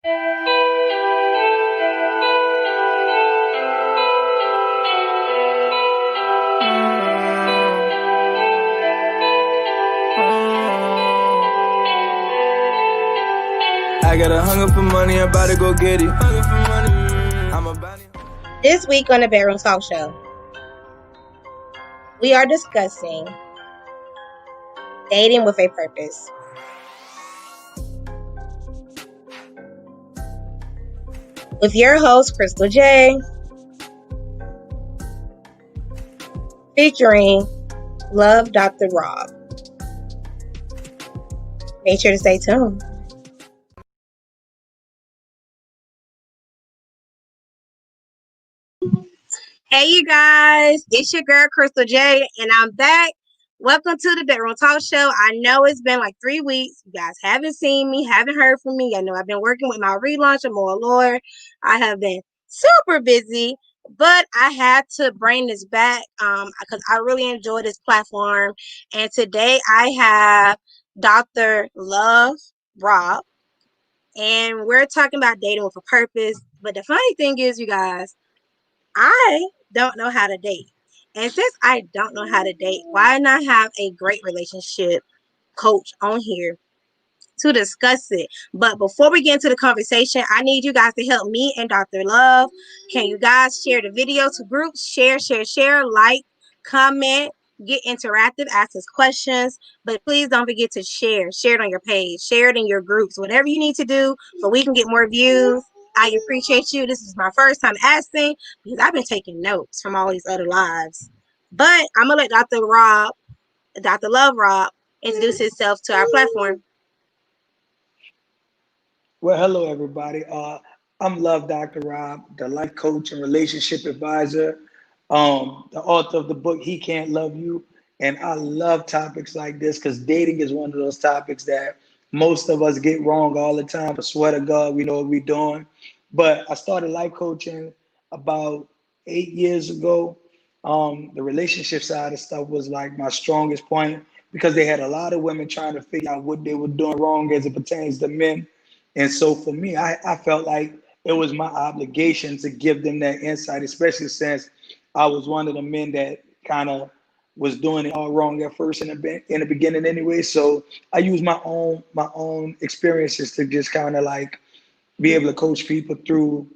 I got a hunger for money, I'm about to go get it. Hunger for money, I'm about it. This week on the Bedroom Talk Show, we are discussing dating with a purpose. With your host, Crystal J, featuring Love Dr. Rob. Make sure to stay tuned. Hey, you guys, it's your girl, Crystal J, and I'm back. Welcome to the Bedroom Talk Show. I know it's been like 3 weeks. You guys haven't seen me, haven't heard from me. I know I've been working with my relaunch of More Lore. I have been super busy, but I had to bring this back because I really enjoy this platform. And today I have Dr. Love Rob, and we're talking about dating with a purpose. But the funny thing is, you guys, I don't know how to date. And since I don't know how to date, why not have a great relationship coach on here to discuss it? But before we get into the conversation, I need you guys to help me and Dr. Love. Can you guys share the video to groups? Share, like, comment, get interactive, ask us questions. But please don't forget to share. Share it on your page. Share it in your groups. Whatever you need to do so we can get more views. I appreciate you. This is my first time asking because I've been taking notes from all these other lives. But I'm going to let Dr. Love Rob, introduce himself to our platform. Well, hello, everybody. I'm Love Dr. Rob, the life coach and relationship advisor, the author of the book, He Can't Love You. And I love topics like this because dating is one of those topics that most of us get wrong all the time. I swear to God, we know what we're doing. But I started life coaching about 8 years ago. The relationship side of stuff was like my strongest point because they had a lot of women trying to figure out what they were doing wrong as it pertains to men. And so for me, I felt like it was my obligation to give them that insight, especially since I was one of the men that kind of was doing it all wrong at first in the beginning anyway. So I used my own experiences to just kind of like be able to coach people through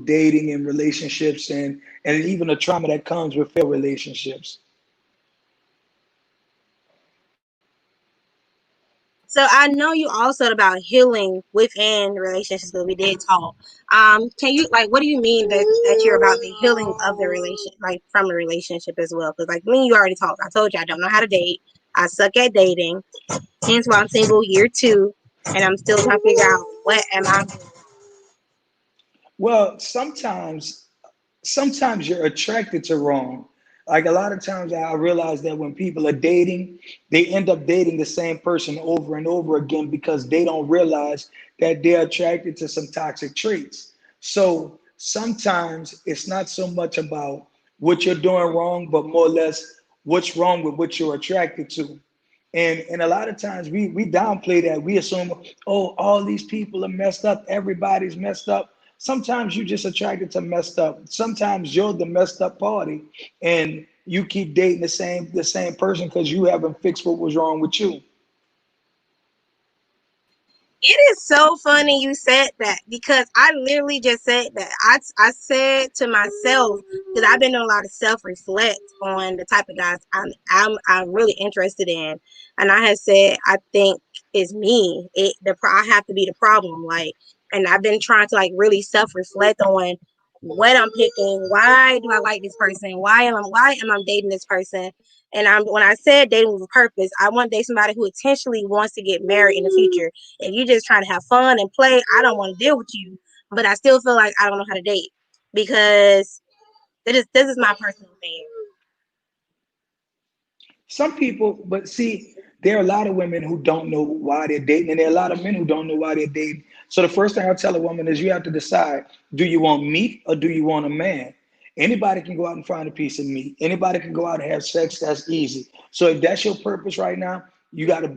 dating and relationships and even the trauma that comes with failed relationships. So I know you also about healing within relationships, but we did talk. Can you what do you mean that you're about the healing of the relation, like from the relationship as well? Because like me, you already talked. I told you I don't know how to date. I suck at dating. Hence why I'm single year 2, and I'm still trying to figure out what am I. Well, sometimes you're attracted to wrong. Like a lot of times I realize that when people are dating, they end up dating the same person over and over again because they don't realize that they're attracted to some toxic traits. So sometimes it's not so much about what you're doing wrong, but more or less what's wrong with what you're attracted to. And a lot of times we downplay that. We assume, oh, all these people are messed up. Everybody's messed up. Sometimes you're just attracted to messed up. Sometimes you're the messed up party, and you keep dating the same person because you haven't fixed what was wrong with you. It is so funny you said that because I literally just said that. I said to myself, because I've been doing a lot of self-reflect on the type of guys I'm really interested in, and I had said I think it's me. I have to be the problem, and I've been trying to really self-reflect on what I'm picking. Why do I like this person? Why am I dating this person? And when I said dating with a purpose, I want to date somebody who intentionally wants to get married in the future. If you're just trying to have fun and play, I don't want to deal with you. But I still feel like I don't know how to date because this is my personal thing. Some people, but see, there are a lot of women who don't know why they're dating, and there are a lot of men who don't know why they're dating. So the first thing I tell a woman is you have to decide, do you want meat or do you want a man? Anybody can go out and find a piece of meat. Anybody can go out and have sex. That's easy. So if that's your purpose right now, you have to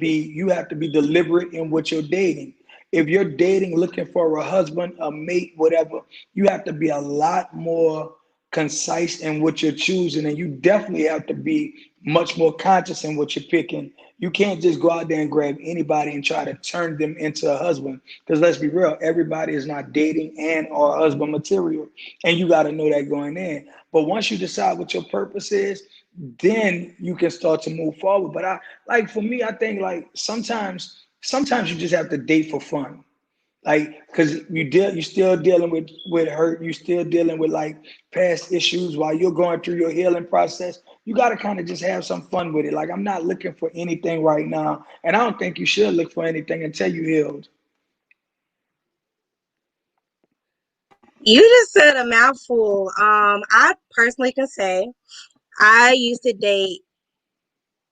be deliberate in what you're dating. If you're dating, looking for a husband, a mate, whatever, you have to be a lot more concise in what you're choosing, and you definitely have to be much more conscious in what you're picking. You can't just go out there and grab anybody and try to turn them into a husband. Because let's be real, everybody is not dating and or husband material, and you got to know that going in. But once you decide what your purpose is, then you can start to move forward. But I like for me, I think like sometimes you just have to date for fun. Like, cause you still dealing with hurt, you still dealing with like past issues while you're going through your healing process. You got to kind of just have some fun with it. Like, I'm not looking for anything right now, and I don't think you should look for anything until you healed. You just said a mouthful. I personally can say I used to date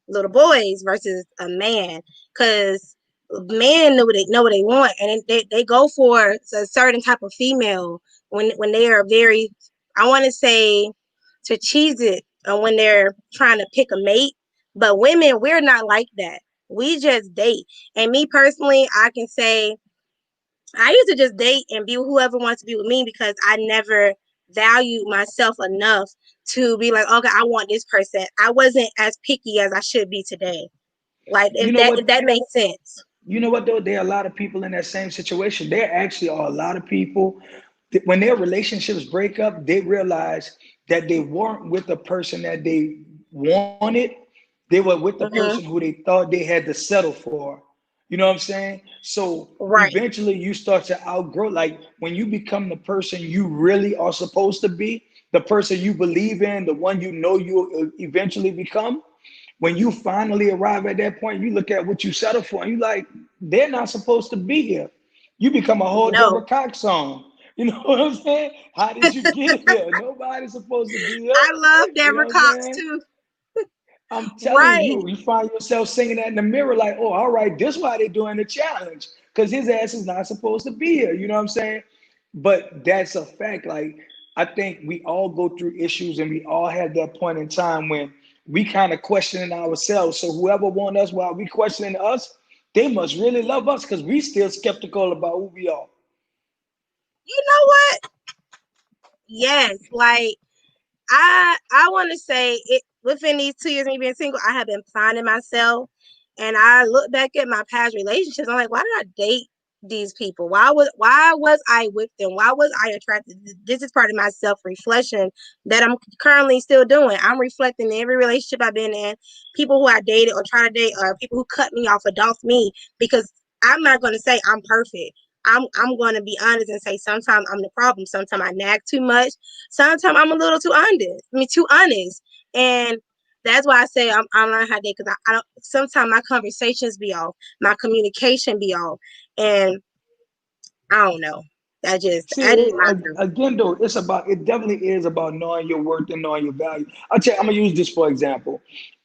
little boys versus a man, because men know what they want, and they go for a certain type of female when they are very, I want to say, to cheese it, when they're trying to pick a mate. But women, we're not like that. We just date. And me personally, I can say I used to just date and be with whoever wants to be with me, because I never valued myself enough to be like, okay, I want this person. I wasn't as picky as I should be today. Like, You if know that if what? that makes sense. You know what though? There are a lot of people in that same situation. There actually are a lot of people that when their relationships break up, they realize that they weren't with the person that they wanted. They were with the person Hmm. who they thought they had to settle for. You know what I'm saying? So Right. eventually you start to outgrow, like when you become the person you really are supposed to be, the person you believe in, the one you know you'll eventually become. When you finally arrive at that point, you look at what you settle for and you like, they're not supposed to be here. You become a whole No. Deborah Cox song. You know what I'm saying? How did you get here? Nobody's supposed to be here. I love You Deborah know what I'm Cox saying? too. I'm telling Right. you, you find yourself singing that in the mirror, like, oh, all right, this is why they're doing the challenge. Because his ass is not supposed to be here. You know what I'm saying? But that's a fact. Like, I think we all go through issues and we all have that point in time when we kind of questioning ourselves. So whoever want us while we questioning us, they must really love us because we still skeptical about who we are. You know what? Yes. Like, I want to say it, within these 2 years of me being single, I have been finding myself, and I look back at my past relationships. I'm like, why did I date these people? Why was I with them? Why was I attracted? This is part of my self reflection that I'm currently still doing. I'm reflecting every relationship I've been in, people who I dated or try to date, or people who cut me off or dumped me, because I'm not going to say I'm perfect. I'm going to be honest and say sometimes I'm the problem. Sometimes I nag too much. Sometimes I'm a little too honest. I mean, too honest. And that's why I say I'm learning how to date, because I don't. Sometimes my conversations be off, my communication be off, and I don't know. I See, did my truth. again, though, it definitely is about knowing your worth and knowing your value. I'm gonna use this for example.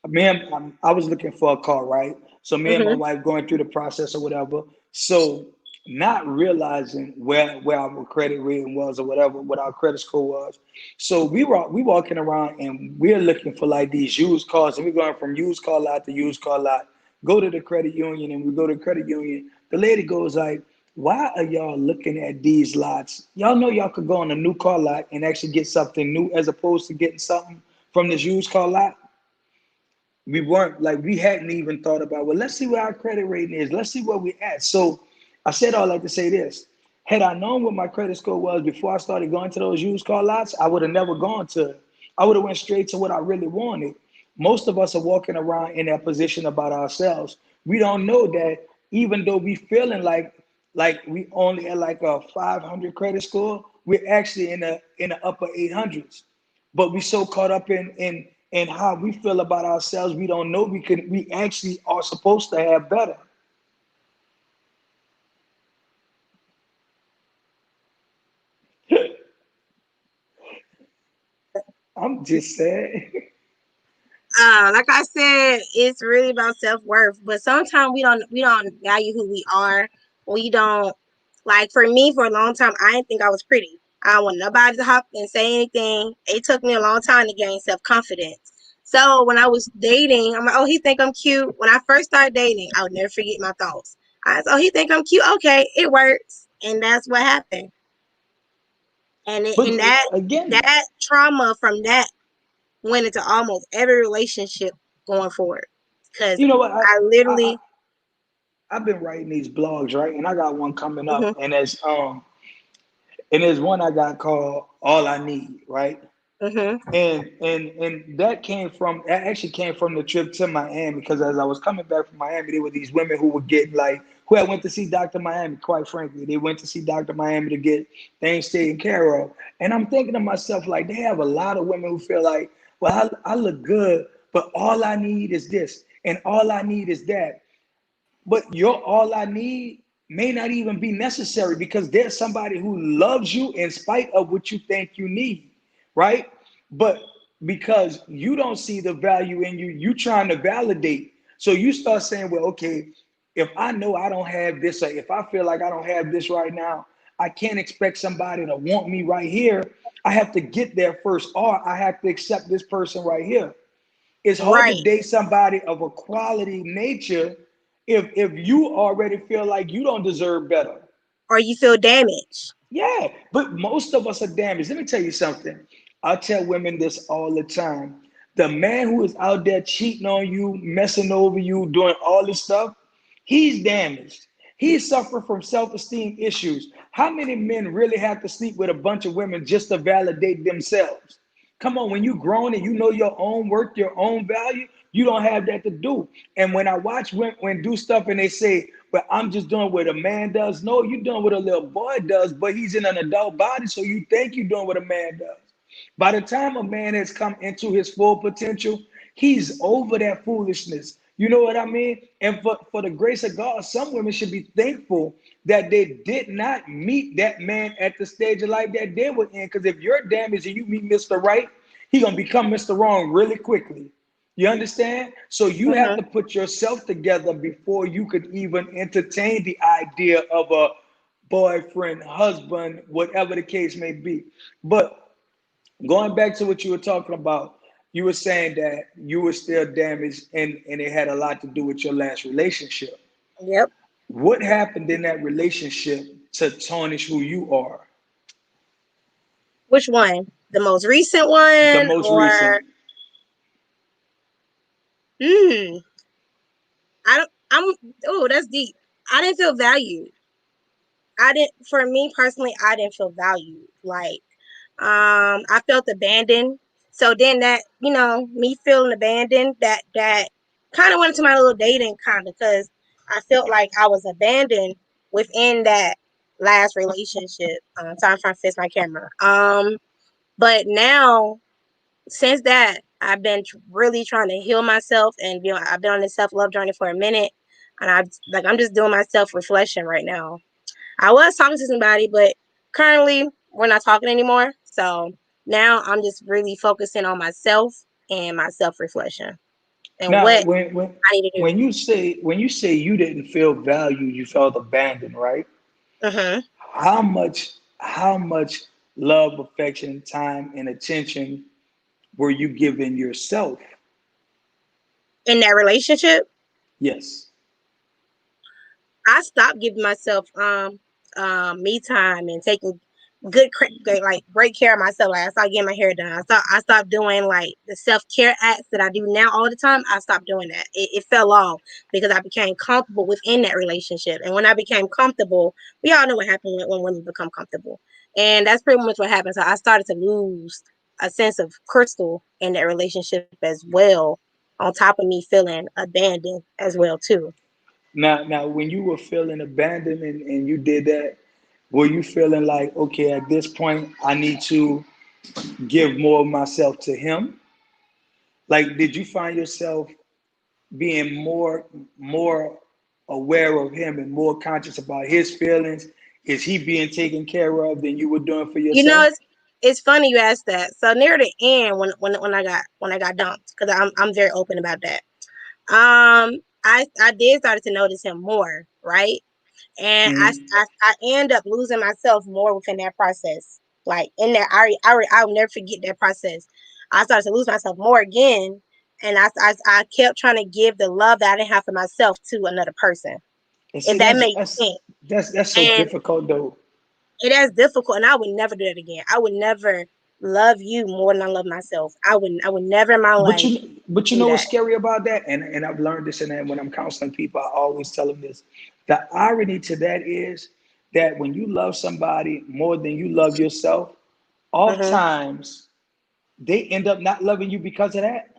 Man, I was looking for a car, right? So me and my Hmm. wife going through the process or whatever. So not realizing where our credit rating was or whatever, what our credit score was. So we walking around and we're looking for like these used cars, and we're going from used car lot to used car lot. Go to the credit union, and we go to the credit union. The lady goes like, why are y'all looking at these lots? Y'all know y'all could go on a new car lot and actually get something new as opposed to getting something from this used car lot. We weren't like we hadn't even thought about, well, let's see where our credit rating is. Let's see where we at. So I said all that to say this. Had I known what my credit score was before I started going to those used car lots, I would have never gone to it. I would have went straight to what I really wanted. Most of us are walking around in that position about ourselves. We don't know that even though we feeling like we only at like a 500 credit score, we're actually in the upper 800s. But we so caught up in how we feel about ourselves, we don't know we actually are supposed to have better. I'm just saying. Like I said, it's really about self worth. But sometimes we don't value who we are. We don't, like, for me, for a long time, I didn't think I was pretty. I don't want nobody to hop and say anything. It took me a long time to gain self confidence. So when I was dating, I'm like, oh, he think I'm cute. When I first started dating, I would never forget my thoughts. So he think I'm cute. Okay, it works, and that's what happened. And But again, that trauma from that went into almost every relationship going forward. Because you know what? I literally, I've been writing these blogs, right? And I got one coming up, hmm and there's one I got called "All I Need," right? hmm And that actually came from the trip to Miami, because as I was coming back from Miami, there were these women who were getting like, who had went to see Dr. Miami. Quite frankly, they went to see Dr. Miami to get things taken care of. And I'm thinking to myself, like, they have a lot of women who feel like, well, I look good, but all I need is this, and all I need is that. But your all I need may not even be necessary, because there's somebody who loves you in spite of what you think you need, right? But because you don't see the value in you, you trying to validate. So you start saying, well, okay, if I know I don't have this, or if I feel like I don't have this right now, I can't expect somebody to want me right here. I have to get there first, or I have to accept this person right here. It's hard to right, date somebody of a quality nature if you already feel like you don't deserve better. or you feel damaged. Yeah, but most of us are damaged. Let me tell you something. I tell women this all the time. The man who is out there cheating on you, messing over you, doing all this stuff, he's damaged. He's suffering from self-esteem issues. How many men really have to sleep with a bunch of women just to validate themselves? Come on, when you grown and you know your own worth, your own value, you don't have that to do. And when I watch women do stuff and they say, "But I'm just doing what a man does," no, you're doing what a little boy does, but he's in an adult body, so you think you're doing what a man does. By the time a man has come into his full potential, he's over that foolishness. You know what I mean? And for the grace of God, some women should be thankful that they did not meet that man at the stage of life that they were in. Because if you're damaged and you meet Mr. Right, he gonna become Mr. Wrong really quickly. You understand? So you have hmm to put yourself together before you could even entertain the idea of a boyfriend, husband, whatever the case may be. But going back to what you were talking about, you were saying that you were still damaged, and it had a lot to do with your last relationship. Yep. What happened in that relationship to tarnish who you are? Which one? The most recent The one, most or recent. hmm? I don't. I'm. Oh, that's deep. I didn't feel valued. I didn't. For me personally, I didn't feel valued. Like, I felt abandoned. So then that, me feeling abandoned, that kind of went into my little dating kind of, because I felt like I was abandoned within that last relationship. So I'm trying to fix my camera. But now, since that, I've been really trying to heal myself, and I've been on this self love journey for a minute, and I'm just doing my self reflection right now. I was talking to somebody, but currently we're not talking anymore. So now I'm just really focusing on myself and my self reflection and Now, what when when I need to when you say you didn't feel valued, you felt abandoned, right? do. How much love, affection, time, and attention were you giving yourself? In that relationship, Yes. I stopped giving myself me time and taking great care of myself. Like I stopped getting my hair done. I stopped doing like the self-care acts that I do now all the time. I stopped doing that. It fell off because I became comfortable within that relationship. And when I became comfortable, we all know what happened when women become comfortable. And that's pretty much what happened. So I started to lose a sense of Crystal in that relationship as well, on top of me feeling abandoned as well too. Now, when you were feeling abandoned and you did that, were you feeling like, okay, at this point, I need to give more of myself to him? Like, did you find yourself being more aware of him and more conscious about his feelings? Is he being taken care of than you were doing for You know, yourself? it's funny you asked that. So near the end, when I got dumped, because I'm very open about that. I did started to notice him more, right? And Mm-hmm. I end up losing myself more within that process. Like in that, I'll never forget that process. I started to lose myself more again, and I kept trying to give the love that I didn't have for myself to another person. And if see, that that's makes that's sense. that's so And difficult though. it is difficult, and I would never do that again. I would never love you more than I love myself. I would never in my But life you do know what's that. scary about that? And I've learned this, and when I'm counseling people, I always tell them this. The irony to that is that when you love somebody more than you love yourself, Hmm. oftentimes they end up not loving you because of that.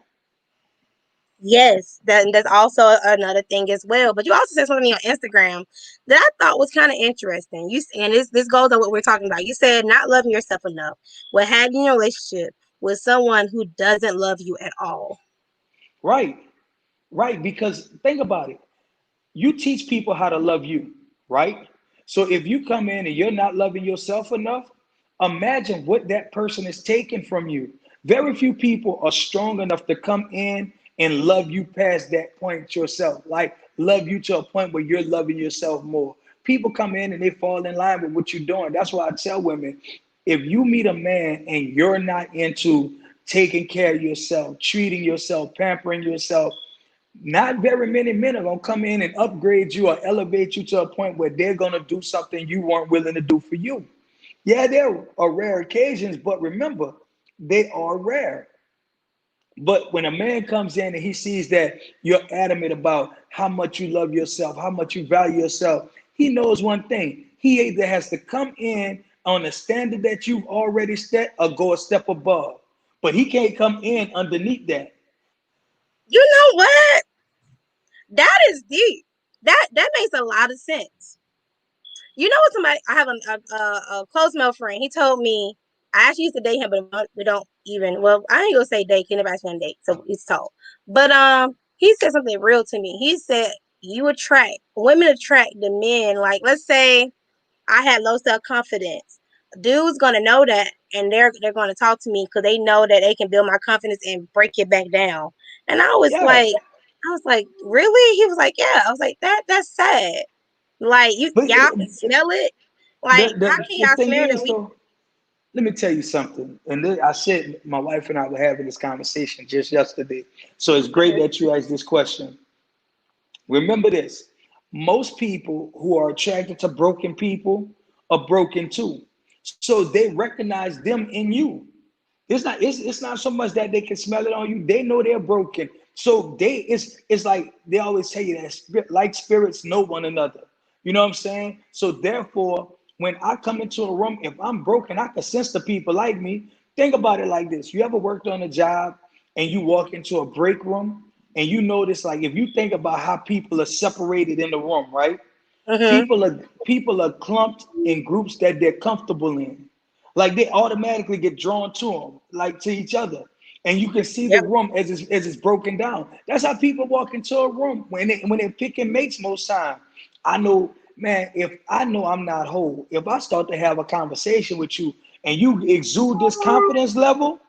Yes, that's also another thing as well. But you also said something on Instagram that I thought was kind of interesting. And this goes on what we're talking about. You said not loving yourself enough. Well, having a relationship with someone who doesn't love you at all. Right, right. Because think about it. You teach people how to love you, right? So if you come in and you're not loving yourself enough, imagine what that person is taking from you. Very few people are strong enough to come in and love you past that point yourself, like love you to a point where you're loving yourself more. People come in and they fall in line with what you're doing. That's why I tell women, if you meet a man and you're not into taking care of yourself, treating yourself, pampering yourself, not very many men are gonna come in and upgrade you or elevate you to a point where they're gonna do something you weren't willing to do for you. Yeah, there are rare occasions, but remember, they are rare. But when a man comes in and he sees that you're adamant about how much you love yourself, how much you value yourself, he knows one thing. He either has to come in on a standard that you've already set or go a step above. But he can't come in underneath that. You know what? That is deep. That makes a lot of sense. You know what? Somebody I have a close male friend. He told me I actually used to date him, but we don't even. Well, I ain't gonna say date. Anybody's gonna date, so it's told. But he said something real to me. He said women attract the men. Like, let's say I had low self confidence. Dude's gonna know that, and they're gonna talk to me because they know that they can build my confidence and break it back down. And Yeah. I was like, really? He was like, yeah. I was like, that's sad. Like But y'all can smell it. the, Like, how the, can the y'all thing smell that is, we? though, let me tell you something. And I said my wife and I were having this conversation just yesterday. So it's great Mhm. that you asked this question. Remember this, most people who are attracted to broken people are broken too. So they recognize them in you. It's not so much that they can smell it on you. They know they're broken. So it's like they always tell you that like spirits know one another. You know what I'm saying? So therefore, when I come into a room, if I'm broken, I can sense the people like me. Think about it like this. You ever worked on a job and you walk into a break room and you notice, like, if you think about how people are separated in the room, right? Mhm. People are clumped in groups that they're comfortable in. Like they automatically get drawn to them, like to each other. And you can see the Yep. room as it's broken down. That's how people walk into a room when they're picking mates most time. I know, man, if I know I'm not whole, if I start to have a conversation with you and you exude this confidence level,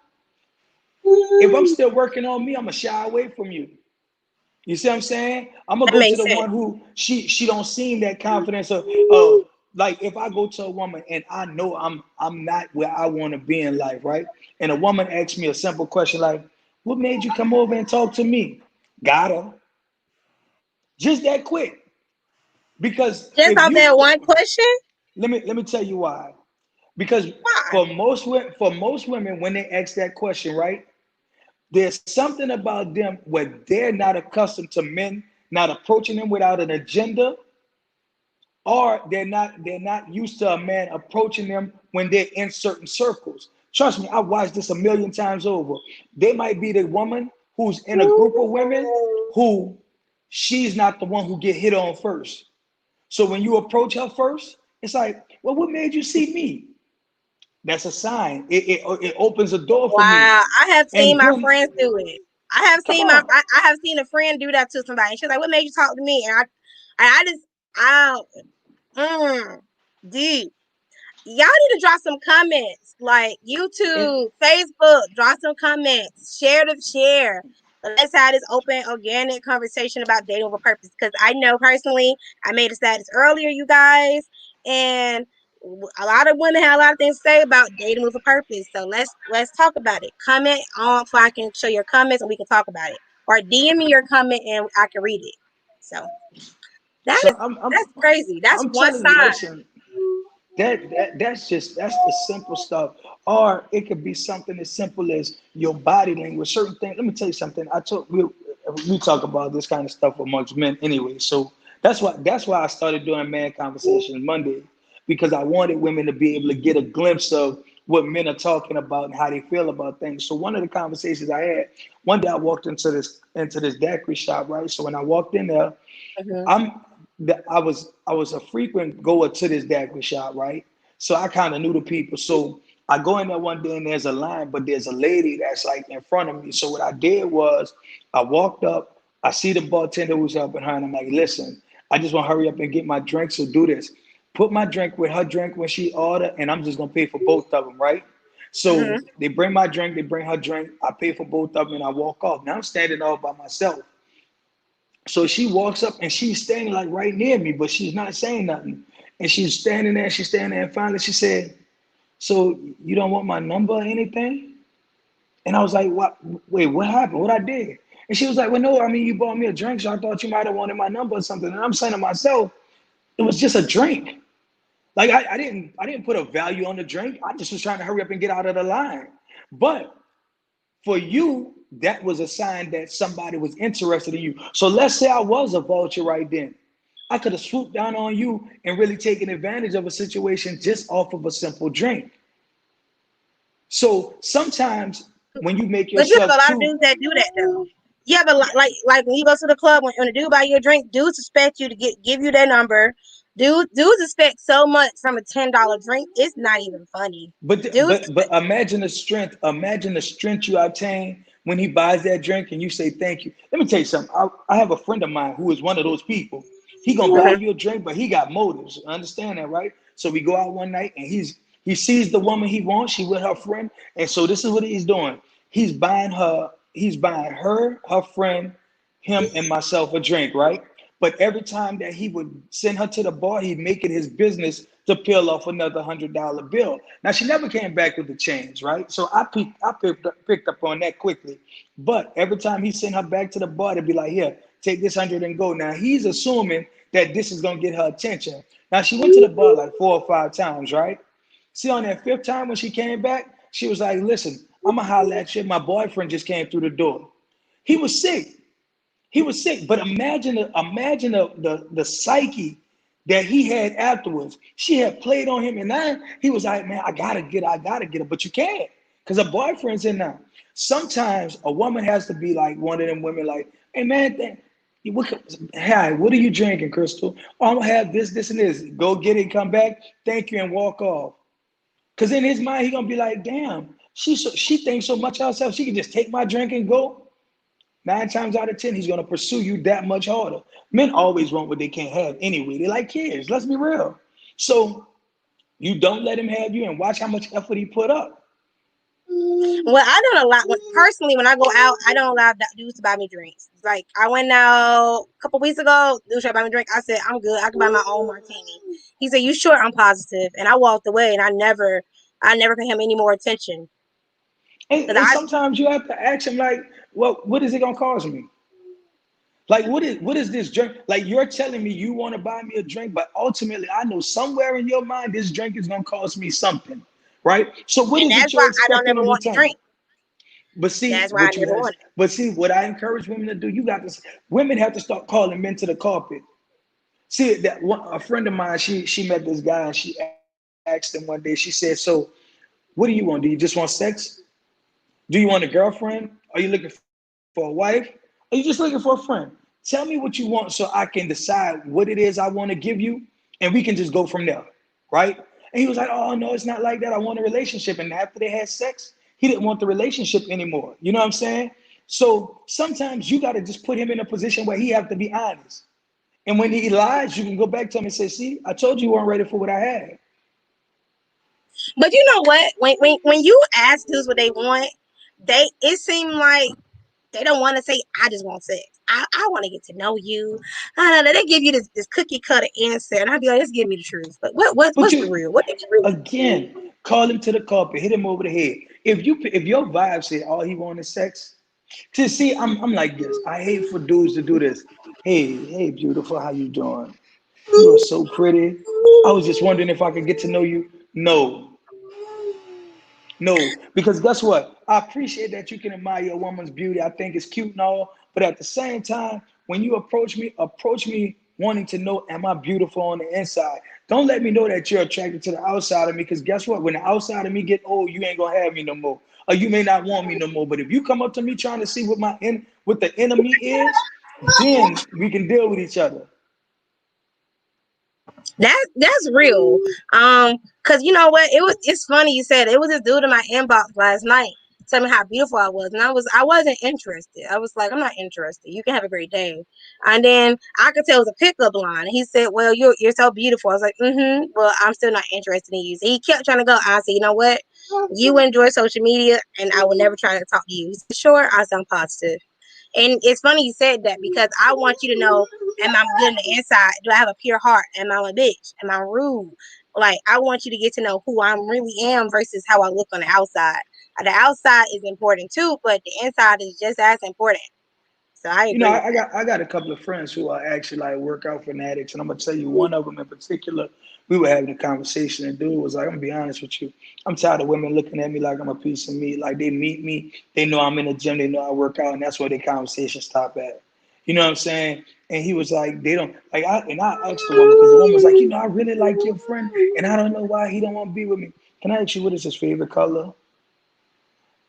if I'm still working on me, I'm gonna shy away from you. You see what I'm saying? I'm gonna That go to makes the sense. one who she don't seem that confidence of like if I go to a woman and I know I'm not where I want to be in life, right? And a woman asks me a simple question like, "What made you come over and talk to me?" Got her. Just that quick. Because Just if off you that one question, let me tell you why. Because why? for most women, when they ask that question, right? There's something about them where they're not accustomed to men not approaching them without an agenda, or they're not used to a man approaching them when they're in certain circles. Trust me, I've watched this a million times over. They might be the woman who's in a group of women who she's not the one who get hit on first. So when you approach her first, it's like, well, what made you see me? That's a sign. It opens a door for me. Wow, I have seen And my then, friends do it. I have come seen on. I have seen a friend do that to somebody. And she's like, "What made you talk to me?" And I just, I, mm, deep. Y'all need to drop some comments, like And YouTube, Facebook. Drop some comments. Share. Let's have this open, organic conversation about dating with a purpose. Because I know personally, I made a status earlier, you guys, and a lot of women have a lot of things to say about dating with a purpose. So let's talk about it. Comment on so I can show your comments and we can talk about it, or DM me your comment and I can read it. So That So is that's crazy. That's I'm one telling you, sign. listen, that's the simple stuff. Or it could be something as simple as your body language. Certain things. Let me tell you something. We talk about this kind of stuff amongst men anyway. So that's why I started doing man conversations Monday, because I wanted women to be able to get a glimpse of what men are talking about and how they feel about things. So one of the conversations I had one day, I walked into this daiquiri shop, right? So when I walked in there, Mhm. I'm I was a frequent goer to this daiquiri shop, right? So I kind of knew the people. So I go in there one day and there's a line, but there's a lady that's like in front of me. So what I did was I walked up, I see the bartender who's helping her, and I'm like, listen, I just want to hurry up and get my drink. So do this. Put my drink with her drink when she order, and I'm just gonna pay for both of them, right? So Mhm. they bring my drink, they bring her drink, I pay for both of them, and I walk off. Now I'm standing all by myself. So she walks up and she's standing like right near me, but she's not saying nothing. And she's standing there, and finally she said, "So you don't want my number or anything?" And I was like, "What? Wait, what happened? What I did?" And she was like, "Well, no, I mean, you bought me a drink, so I thought you might have wanted my number or something." And I'm saying to myself, it was just a drink. Like I didn't put a value on the drink. I just was trying to hurry up and get out of the line. But for you, that was a sign that somebody was interested in you. So let's say I was a vulture right then. I could have swooped down on you and really taken advantage of a situation just off of a simple drink. So sometimes when you make But you have a yourself lot of too, dudes that do that though. You have a lot like when you go to the club when a dude buy you a drink, dudes expect you to give you their number. Dudes expect so much from a $10 drink. It's not even funny. but Dudes but but expect imagine the strength. Imagine the strength you obtain when he buys that drink and you say thank you. Let me tell you something. I have a friend of mine who is one of those people. He gonna buy Mhm. you a drink, but he got motives. Understand that, right? So we go out one night and he sees the woman he wants. She with her friend, and so this is what he's doing. He's buying her friend, him, and myself a drink, right? But every time that he would send her to the bar, he'd make it his business to peel off another $100 bill. Now she never came back with the change, right? So I picked up on that quickly. But every time he sent her back to the bar, to be like, "Here, take this 100 and go." Now he's assuming that this is gonna get her attention. Now she went to the bar like 4 or 5 times, right? See, on that fifth time when she came back, she was like, "Listen, I'm gonna holler at you. My boyfriend just came through the door. He was sick. He was sick, but imagine the psyche that he had afterwards. She had played on him, and now he was like, "Man, I gotta get her," but you can't because her boyfriend's in now. Sometimes a woman has to be like one of them women, like, "Hey, man, hi, what are you drinking, Crystal? Oh, I'm gonna have this, and this. Go get it, come back, thank you, and walk off." Because in his mind, he gonna be like, "Damn, she thinks so much of herself. She can just take my drink and go." 9 times out of 10, he's gonna pursue you that much harder. Men always want what they can't have anyway. They like kids. Let's be real. So you don't let him have you, and watch how much effort he put up. well, I don't allow personally when I go out, I don't allow dudes to buy me drinks. Like I went out a couple weeks ago, dude tried to buy me a drink. I said, "I'm good. I can buy my own martini." He said, "You sure?" I'm positive, and I walked away, and I never paid him any more attention And, because and I sometimes you have to ask him, like, "Well, what is it gonna cost me? Like, what is this drink? Like, you're telling me you want to buy me a drink, but ultimately, I know somewhere in your mind this drink is gonna cost me something, right? So what and is it that's you're why I don't expecting ever in want to return?" drink. But see That's why I what you never have. wanted. But see what I encourage women to do. You got this. Women have to start calling men to the carpet. See that a friend of mine, she met this guy and she asked him one day. She said, "So, what do you want? Do you just want sex? Do you want a girlfriend? Are you looking for a wife? Are you just looking for a friend? Tell me what you want so I can decide what it is I want to give you, and we can just go from there, right?" And he was like, "Oh no, it's not like that. I want a relationship." And after they had sex, he didn't want the relationship anymore. You know what I'm saying? So sometimes you got to just put him in a position where he have to be honest. And when he lies, you can go back to him and say, "See, I told you you weren't ready for what I had." But you know what? When you ask dudes what they want, it seemed like they don't want to say, "I just want sex. I want to get to know you." I don't know. They give you this cookie cutter answer, and I'd be like, "Just give me the truth." But But what's the you, real? What did you really again, call him to the carpet, hit him over the head. If your vibe say all he wants is sex, To see, I'm like this. I hate for dudes to do this. Hey, beautiful, how you doing? You are so pretty. I was just wondering if I could get to know you. No, no, because guess what? I appreciate that you can admire a woman's beauty. I think it's cute and all, but at the same time, when you approach me wanting to know, am I beautiful on the inside? Don't let me know that you're attracted to the outside of me, because guess what? When the outside of me get old, you ain't gonna have me no more, or you may not want me no more. But if you come up to me trying to see what the enemy is, then we can deal with each other. That's real. Cause you know what? It's funny you said it was this dude in my inbox last night telling me how beautiful I was. And I wasn't interested. I was like, I'm not interested. You can have a great day. And then I could tell it was a pickup line. He said, well, you're so beautiful. I was like, well, I'm still not interested in you. So he kept trying to go. I said, you know what? You enjoy social media and I will never try to talk to you. He said, sure, I sound positive. And it's funny you said that because I want you to know, am I good on the inside? Do I have a pure heart? Am I a bitch? Am I rude? Like, I want you to get to know who I really am versus how I look on the outside. The outside is important too, but the inside is just as important. So I You know, agree with I got a couple of friends who are actually like workout fanatics, and I'm gonna tell you one of them in particular. We were having a conversation, and dude was like, "I'm gonna be honest with you. I'm tired of women looking at me like I'm a piece of meat. Like they meet me, they know I'm in the gym, they know I work out, and that's where their conversation stop at. You know what I'm saying?" And he was like, "They don't like." I asked the woman because the woman was like, "You know, I really like your friend, and I don't know why he don't want to be with me. Can I ask you what is his favorite color?"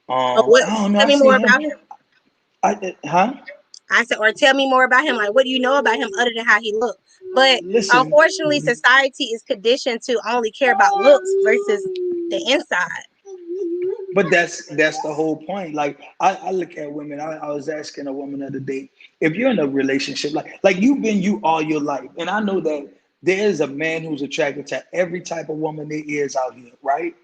that. What? I don't know. Tell I me see more him. about him. Huh? I said, or tell me more about him. Like, what do you know about him other than how he looks? But Listen. unfortunately, society is conditioned to only care about looks versus the inside. But that's the whole point. Like I look at women. I was asking a woman the other day, if you're in a relationship, like you've been you all your life, and I know that there is a man who's attracted to every type of woman there is out here, right?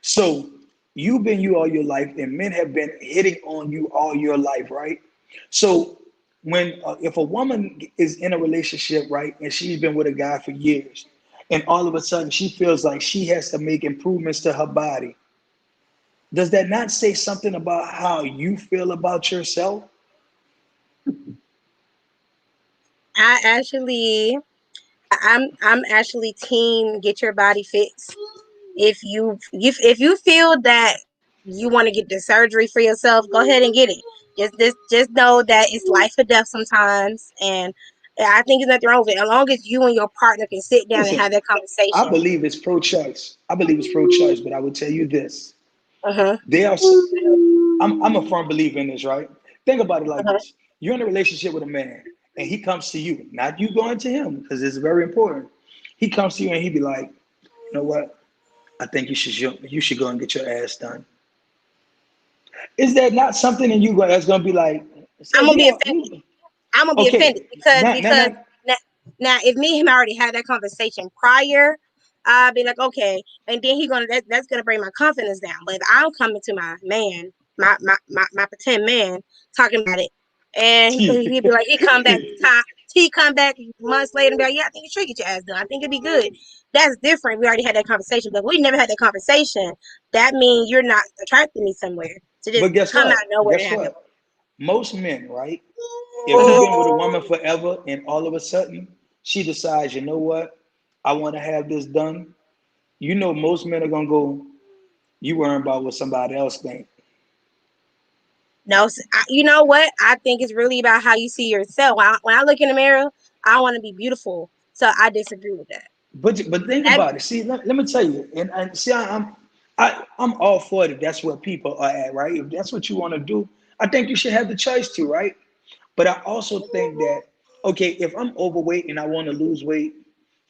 So you've been you all your life, and men have been hitting on you all your life, right? So when if a woman is in a relationship, right, and she's been with a guy for years, and all of a sudden she feels like she has to make improvements to her body, does that not say something about how you feel about yourself? I actually, I'm actually team get your body fixed. If you feel that you want to get the surgery for yourself, go ahead and get it. Just know that it's life or death sometimes, and I think there's nothing wrong with it as long as you and your partner can sit down and have Listen, that I conversation. believe it's pro-choice. I believe it's pro-choice, but I will tell you this: Uh huh. there are. I'm a firm believer in this, right? Think about it like Uh-huh. this: you're in a relationship with a man, and he comes to you, not you going to him, because it's very important. He comes to you and he be like, you know what? I think you should go and get your ass done. Is that not something in you that's gonna be like, say, I'm gonna be yeah, offended. I'm gonna be offended okay, because now, now, now, now, now if me and him already had that conversation prior, I'll be like, okay, and then that's gonna bring my confidence down. But if I'm coming to my man, my pretend man, talking about it, and he'd be like, he come back months later and be like, yeah, I think you should get your ass done. I think it'd be good. That's different. We already had that conversation, but we never had that conversation. That means you're not attracting me somewhere to just but guess come out of what? nowhere and Guess have that. what? Most men, right? If you've been with a woman forever and all of a sudden she decides, you know what, I want to have this done, you know most men are gonna go, you worrying about what somebody else think. No, you know what? I think it's really about how you see yourself. When I look in the mirror, I want to be beautiful. So I disagree with that. But think That about it. See, let me tell you, and see, I'm all for it. That's where people are at, right? If that's what you want to do, I think you should have the choice to, right? But I also think that, okay, if I'm overweight and I want to lose weight,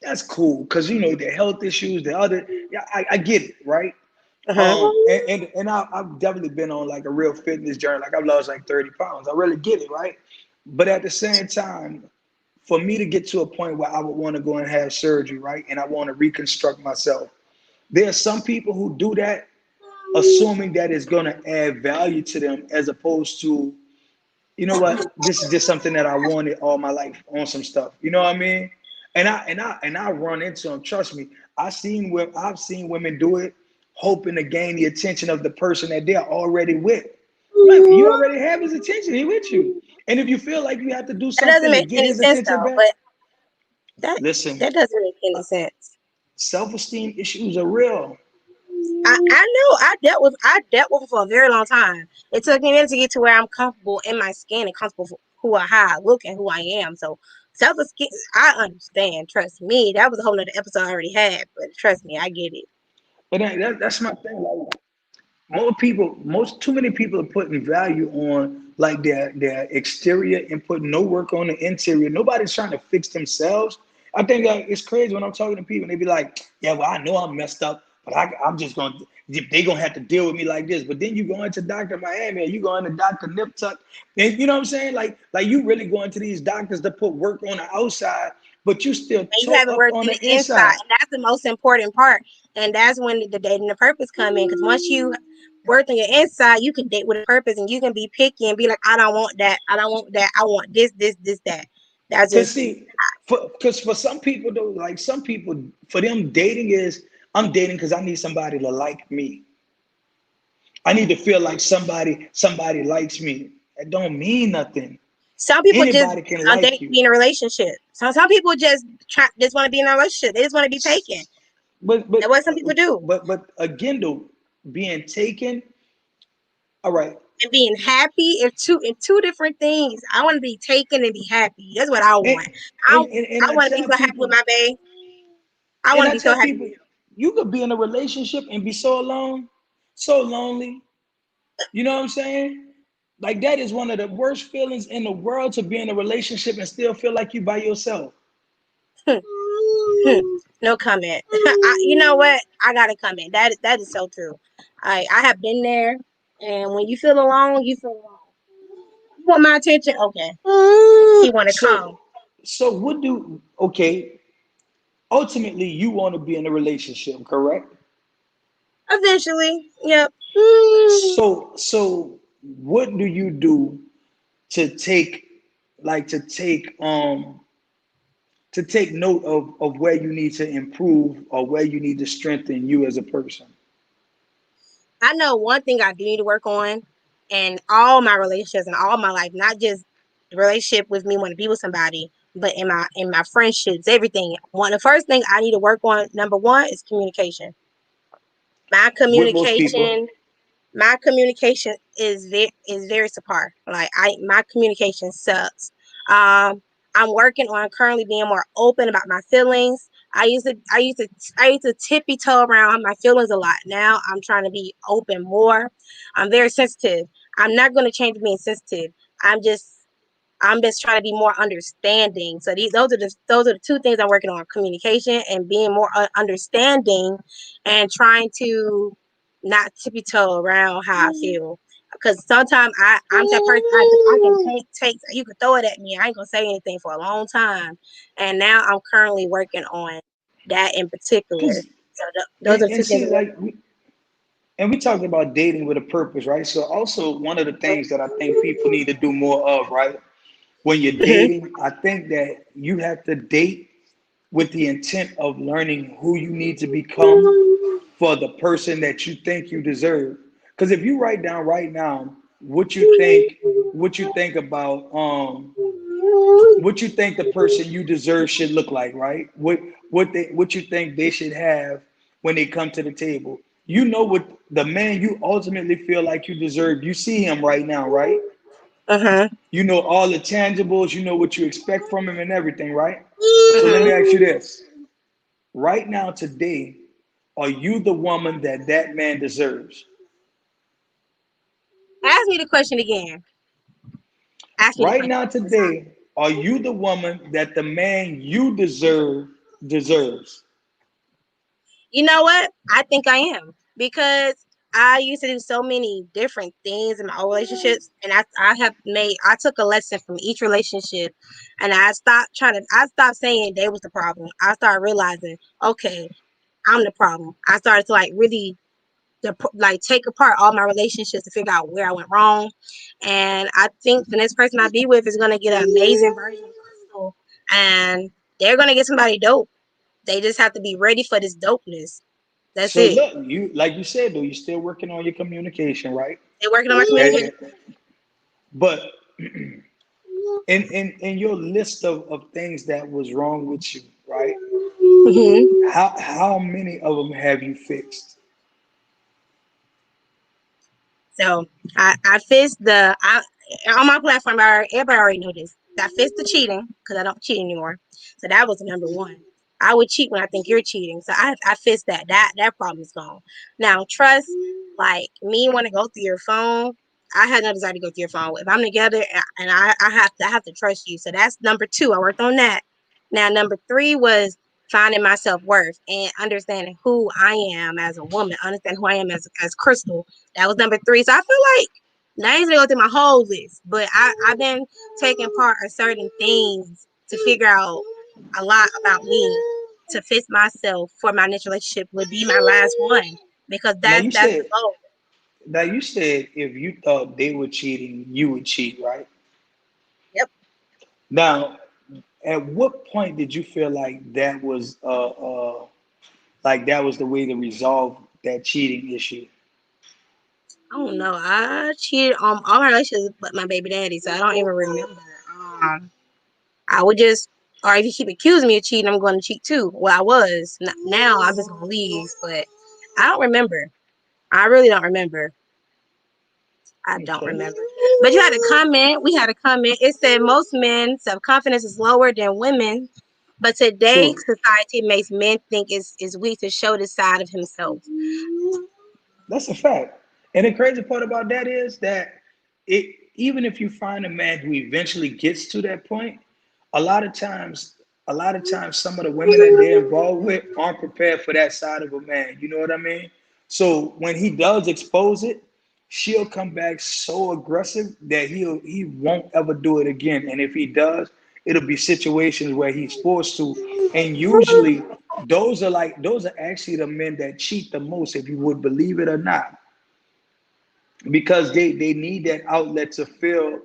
that's cool because you know the health issues, the other, yeah, I get it, right? uh-huh. I've definitely been on like a real fitness journey. Like I've lost like 30 pounds. I really get it, right? But at the same time, for me to get to a point where I would want to go and have surgery, right? And I want to reconstruct myself. There are some people who do that assuming that it's going to add value to them as opposed to, you know what, this is just something that I wanted all my life on some stuff. You know what I mean? And I run into them. Trust me, I've seen women do it, hoping to gain the attention of the person that they're already with. Right, you already have his attention. He with you. And if you feel like you have to do That doesn't something to make get any his sense attention though. back, But that listen, that doesn't make any sense. self-esteem issues are real. I know I dealt with it for a very long time. It took me a minute to get to where I'm comfortable in my skin and comfortable for how I look and who I am. So self esteem, I understand. Trust me, that was a whole nother episode I already had. But trust me, I get it. But that's my thing. Like too many people are putting value on like their exterior and putting no work on the interior. Nobody's trying to fix themselves. I think it's crazy when I'm talking to people and they be like, "Yeah, well, I know I'm messed up, but I'm just gonna they gonna have to deal with me like this." But then you go into Doctor Miami or you go into Doctor Nip Tuck, and you know what I'm saying? Like you really going to these doctors to put work on the outside, but you still And you toe haven't up worked on in the the inside, inside. and that's the most important part. And that's when the dating the purpose come in. Because once you work on your inside, you can date with a purpose, and you can be picky and be like, I don't want that. I don't want that. I want this, that. That's Cause just see, for some people though, like some people, for them dating is I'm dating because I need somebody to like me. I need to feel like somebody likes me. That don't mean nothing. some people just Anybody can like date to be you, in a relationship. Some people just want to be in a relationship. They just want to be taken. but That's what some people do. again though, being taken. All right, And being happy are two different things. I want to be taken and be happy. That's what I and want. I and I I want to be tell so happy with people, my babe. I and want to I be so tell happy people, with him. you could be in a relationship and be so alone, so lonely. You know what I'm saying? Like that is one of the worst feelings in the world, to be in a relationship and still feel like you by yourself. No comment. You know what? I gotta comment. That is so true. I have been there, and when you feel alone, you feel alone. You want my attention? Okay. He want to So come. what do okay, ultimately you want to be in a relationship, correct? Eventually, yep. So what do you do to take like to take note of where you need to improve or where you need to strengthen you as a person? I know one thing I do need to work on in all my relationships and all my life, not just the relationship with me wanting to be with somebody, but in my friendships, everything. The first thing I need to work on, number one, is communication. My With most people. communication, my communication is very subpar. Like my communication sucks. I'm working on currently being more open about my feelings. I used to tippy toe around my feelings a lot. Now I'm trying to be open more. I'm very sensitive. I'm not going to change being sensitive. I'm just I'm just trying to be more understanding. So those are the two things I'm working on: communication and being more understanding, and trying to not tippy toe around how I feel. Because sometimes I'm that person I can take you can throw it at me. I ain't gonna say anything for a long time. And now I'm currently working on that in particular. Because So those are two and things see I'm working like we talked about dating with a purpose, right? So also one of the things that I think people need to do more of, right? When you're on. dating, I think that you have to date with the intent of learning who you need to become for the person that you think you deserve. Because if you write down right now what you think about what you think the person you deserve should look like, right? What you think they should have when they come to the table. You know what the man you ultimately feel like you deserve. You see him right now, right? Uh-huh. You know all the tangibles, you know what you expect from him and everything, right? So let me ask you Uh-huh. this. Right now today, are you the woman that that man deserves? Ask me the question again. Ask me the Right question. now today, are you the woman that the man you deserve deserves? You know what? I think I am, because I used to do so many different things in my old relationships, and I took a lesson from each relationship, and I stopped saying they was the problem. I started realizing, okay, I'm the problem. I started to like really like take apart all my relationships to figure out where I went wrong, and I think the next person I be with is gonna get an amazing version of Crystal, and they're gonna get somebody dope. They just have to be ready for this dopeness. That's So it. look, you like you said though, you're still working on your communication, right? They're working on my And, communication. but in your list of things that was wrong with you, right? Hmm. How many of them have you fixed? So I fixed on my platform. Everybody already know this. I fixed the cheating because I don't cheat anymore. So that was number one. I would cheat when I think you're cheating. So I fixed that. That problem is gone. Now trust, like me want to go through your phone. I had no desire to go through your phone. If I'm together and I have to trust you. So that's number two. I worked on that. Now number three was finding my self worth and understanding who I am as a woman. Understand who I am as Crystal. That was number three. So I feel like now I ain't gonna go through my whole list, but I've been taking part of certain things to figure out a lot about me to fix myself for my next relationship would be my last one because Now that's the goal. you said if you thought they were cheating, you would cheat, right? Yep. Now, at what point did you feel like that was the way to resolve that cheating issue? I don't know. I cheated on all my relationships but my baby daddy, so I don't even remember. I would just, or if you keep accusing me of cheating, I'm going to cheat too. Well, I was. Now I'm just going to leave, but I don't remember. I really don't remember. I don't Okay, remember. But you had a comment. We had a comment. It said most men self confidence is lower than women, but today true. society makes men think it's weak to show the side of himself. That's a fact. And the crazy part about that is that it even if you find a man who eventually gets to that point, a lot of times, some of the women that they're involved with aren't prepared for that side of a man. You know what I mean? So when he does expose it, she'll come back so aggressive that he won't ever do it again. And if he does, it'll be situations where he's forced to. And usually those are actually the men that cheat the most, if you would believe it or not, because they need that outlet to feel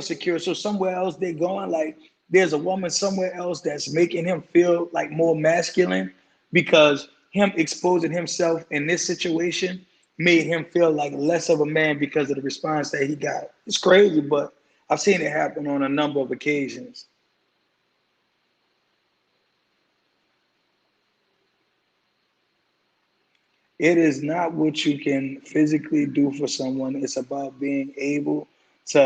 secure. So somewhere else they're going, like there's a woman somewhere else that's making him feel like more masculine, because him exposing himself in this situation made him feel like less of a man because of the response that he got. It's crazy, but I've seen it happen on a number of occasions. It is not what you can physically do for someone. It's about being able to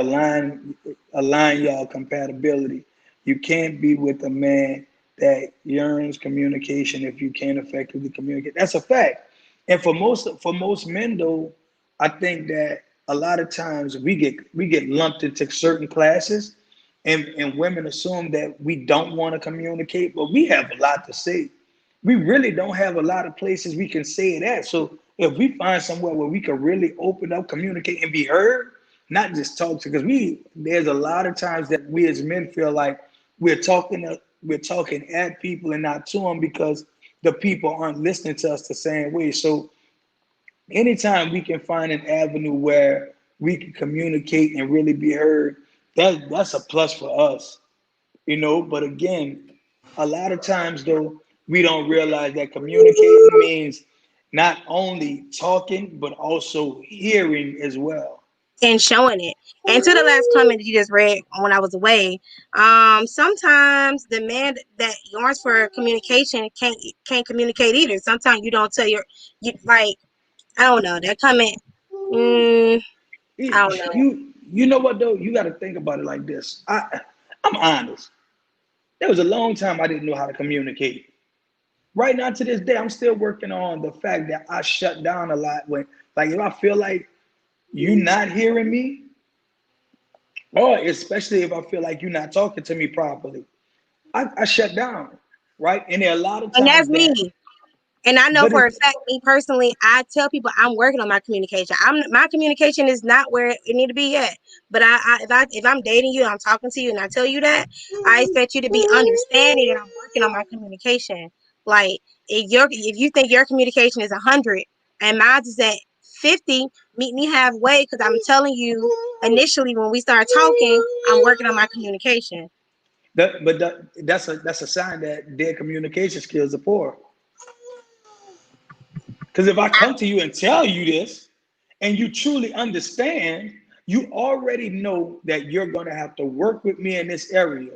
align y'all compatibility. You can't be with a man that yearns communication if you can't effectively communicate. That's a fact. And for most men though, I think that a lot of times we get lumped into certain classes, and women assume that we don't want to communicate, but we have a lot to say. We really don't have a lot of places we can say it at. So if we find somewhere where we can really open up, communicate, and be heard, not just talk to, because there's a lot of times that we as men feel like we're talking at people and not to them, because the people aren't listening to us the same way. So anytime we can find an avenue where we can communicate and really be heard, that's a plus for us. But again, a lot of times though, we don't realize that communicating means not only talking but also hearing as well. And showing it. And to the last comment that you just read when I was away, sometimes the man that yearns for communication can't communicate either. Sometimes you don't tell you like I don't know that comment. Mm, I don't know. You know what though? You got to think about it like this. I'm honest. There was a long time I didn't know how to communicate. Right now to this day, I'm still working on the fact that I shut down a lot when, like, if I feel like you're not hearing me, or especially if I feel like you're not talking to me properly, I shut down, right? And there are a lot of And that's times that, me. And I know but for it, a fact, me personally, I tell people I'm working on my communication. My communication is not where it need to be yet. But if I'm dating you and I'm talking to you and I tell you that, I expect you to be understanding and I'm working on my communication. Like if you think your communication is 100 and mine is at 50, meet me halfway because I'm telling you initially when we start talking, I'm working on my communication. that's a sign that their communication skills are poor. Because if I come to you and tell you this, and you truly understand, you already know that you're going to have to work with me in this area.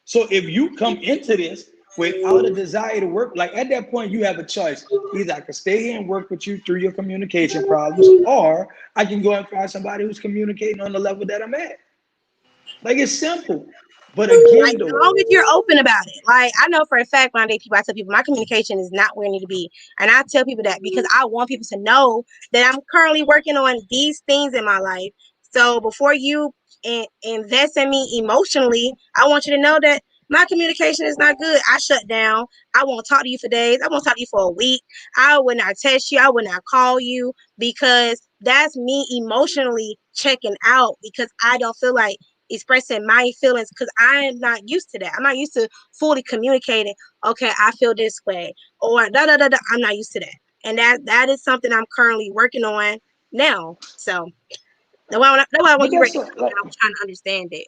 So if you come into this without a desire to work, like at that point, you have a choice. Either I can stay here and work with you through your communication problems, or I can go and find somebody who's communicating on the level that I'm at. Like it's simple. But Like, again, as though, long as you're open about it. Like, I know for a fact when I date people, I tell people my communication is not where it need to be. And I tell people that because I want people to know that I'm currently working on these things in my life. So before you invest in me emotionally, I want you to know that my communication is not good. I shut down. I won't talk to you for days. I won't talk to you for a week. I will not text you. I will not call you because that's me emotionally checking out because I don't feel like expressing my feelings because I'm not used to that. I'm not used to fully communicating. Okay, I feel this way, or da da da da. I'm not used to that, and that is something I'm currently working on now. So that's why when but you read that's the a, question, like, I was trying to understand it.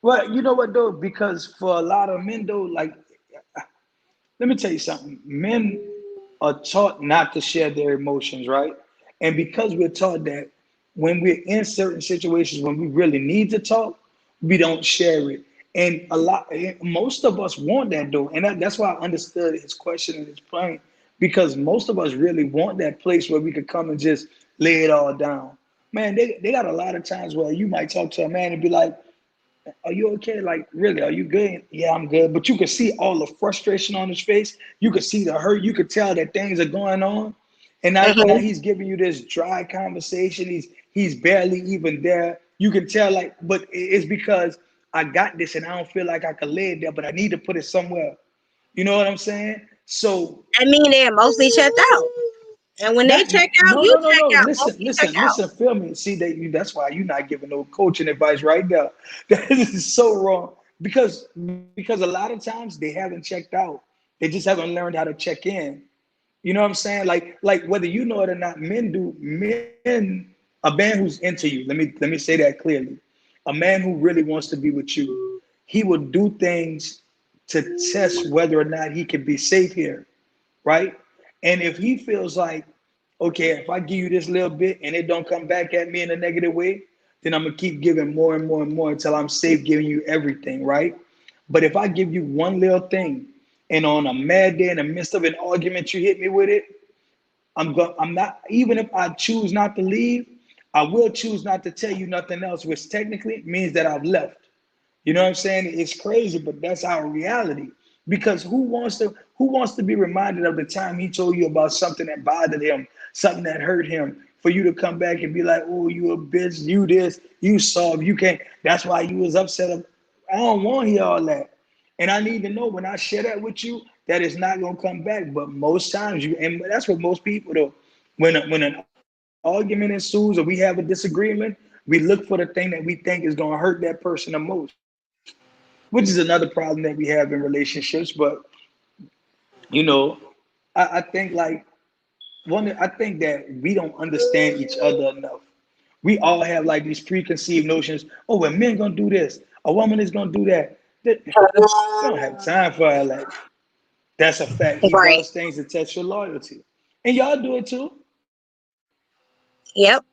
well, you know what though? Because for a lot of men though, like, let me tell you something. Men are taught not to share their emotions, right? And because we're taught that when we're in certain situations when we really need to talk, we don't share it. And most of us want that though, and that's why I understood his question and his point, because most of us really want that place where we could come and just lay it all down. Man, they got a lot of times where you might talk to a man and be like, are you okay? Like, really, are you good? Yeah, I'm good. But you could see all the frustration on his face. You could see the hurt. You could tell that things are going on. And now Mm-hmm. he's giving you this dry conversation. He's barely even there. You can tell, like, but it's because I got this and I don't feel like I can lay it there, but I need to put it somewhere. You know what I'm saying? So I mean, they're mostly checked out, and when they not check out, no you no no check no. out. Listen, Mostly check listen, out. listen. Feel me. See that you. That's why you're not giving no coaching advice right now. That is so wrong because a lot of times they haven't checked out. They just haven't learned how to check in. You know what I'm saying? Like whether you know it or not, men do. Men, a man who's into you. Let me say that clearly. A man who really wants to be with you, he will do things to test whether or not he can be safe here, right? And if he feels like, okay, if I give you this little bit and it don't come back at me in a negative way, then I'm gonna keep giving more and more and more until I'm safe giving you everything, right? But if I give you one little thing and on a mad day in the midst of an argument you hit me with it, I'm not, even if I choose not to leave, I will choose not to tell you nothing else, which technically means that I've left. You know what I'm saying? It's crazy, but that's our reality. Because who wants to be reminded of the time he told you about something that bothered him, something that hurt him, for you to come back and be like, oh, you a bitch, you this, you soft, you can't. That's why you was upset. I don't want to hear all that. And I need to know when I share that with you that it's not gonna come back. But most times and that's what most people do. When an argument ensues or we have a disagreement, we look for the thing that we think is gonna hurt that person the most, which is another problem that we have in relationships. But you know, I think like I think that we don't understand each other enough. We all have like these preconceived notions. Oh, well, men gonna do this, a woman is gonna do that. We don't have time for all that. That's a fact. He Right. does things to test your loyalty, and y'all do it too. Yep.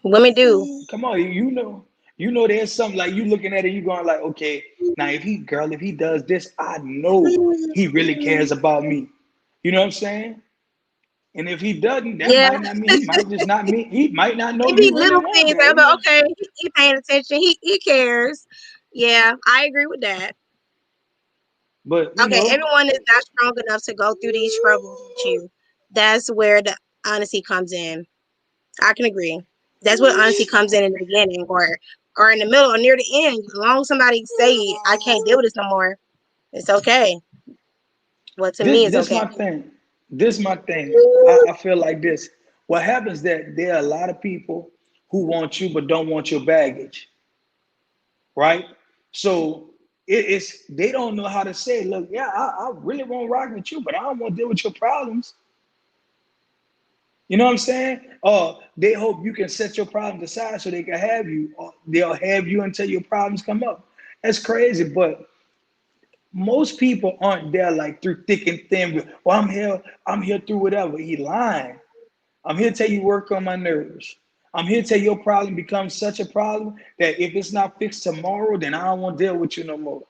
Women do. Come on, you know there's something like you looking at it, you going like, okay, now if he does this, I know he really cares about me. You know what I'm saying? And if he doesn't, that Yeah. might not mean he might just not mean he might not know It be you really little want things that. that I'm You like, know? okay, he paying attention. He cares. Yeah, I agree with that. But you Okay, know, everyone is not strong enough to go through these struggles with you. That's where the honesty comes in. I can agree. That's where honesty comes in the beginning, or in the middle, or near the end. As long as somebody say, "I can't deal with this no more," it's okay. Well, to me, it's this okay. my thing. This my thing. I feel like this. What happens that there are a lot of people who want you but don't want your baggage, right? So it's they don't know how to say, look, yeah, I really want to rock with you, but I don't want to deal with your problems. You know what I'm saying? Or they hope you can set your problems aside so they can have you. Or they'll have you until your problems come up. That's crazy, but most people aren't there like through thick and thin. Well, I'm here through whatever. He lying. I'm here to tell you work on my nerves. I'm here to tell you your problem becomes such a problem that if it's not fixed tomorrow, then I don't want to deal with you no more.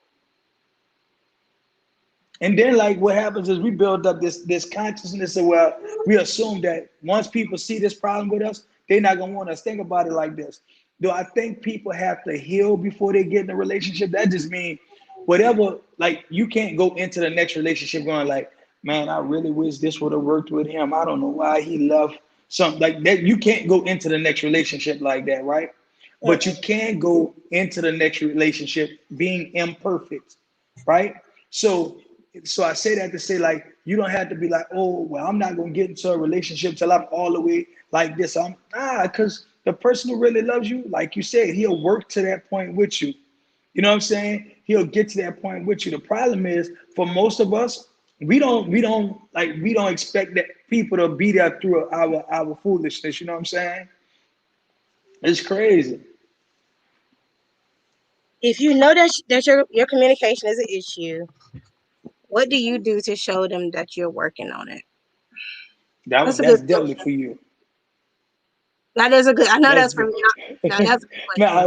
And then like what happens is we build up this consciousness of where we assume that once people see this problem with us, they're not gonna want us. Think about it like this. Do I think people have to heal before they get in a relationship? That just means whatever, like you can't go into the next relationship going like, man, I really wish this would have worked with him. I don't know why he left something like that. You can't go into the next relationship like that, right? But you can go into the next relationship being imperfect, right? So so I say that to say like you don't have to be like, oh well, I'm not gonna get into a relationship till I'm all the way like this. I'm because the person who really loves you, like you said, he'll work to that point with you. You know what I'm saying? He'll get to that point with you. The problem is for most of us, we don't expect that people to be there through our foolishness. You know what I'm saying? It's crazy. If you know that your communication is an issue, what do you do to show them that you're working on it? That's a good That's definitely question. for you. That is a good. I know That's that's for good. me. Now that's a good Man, question.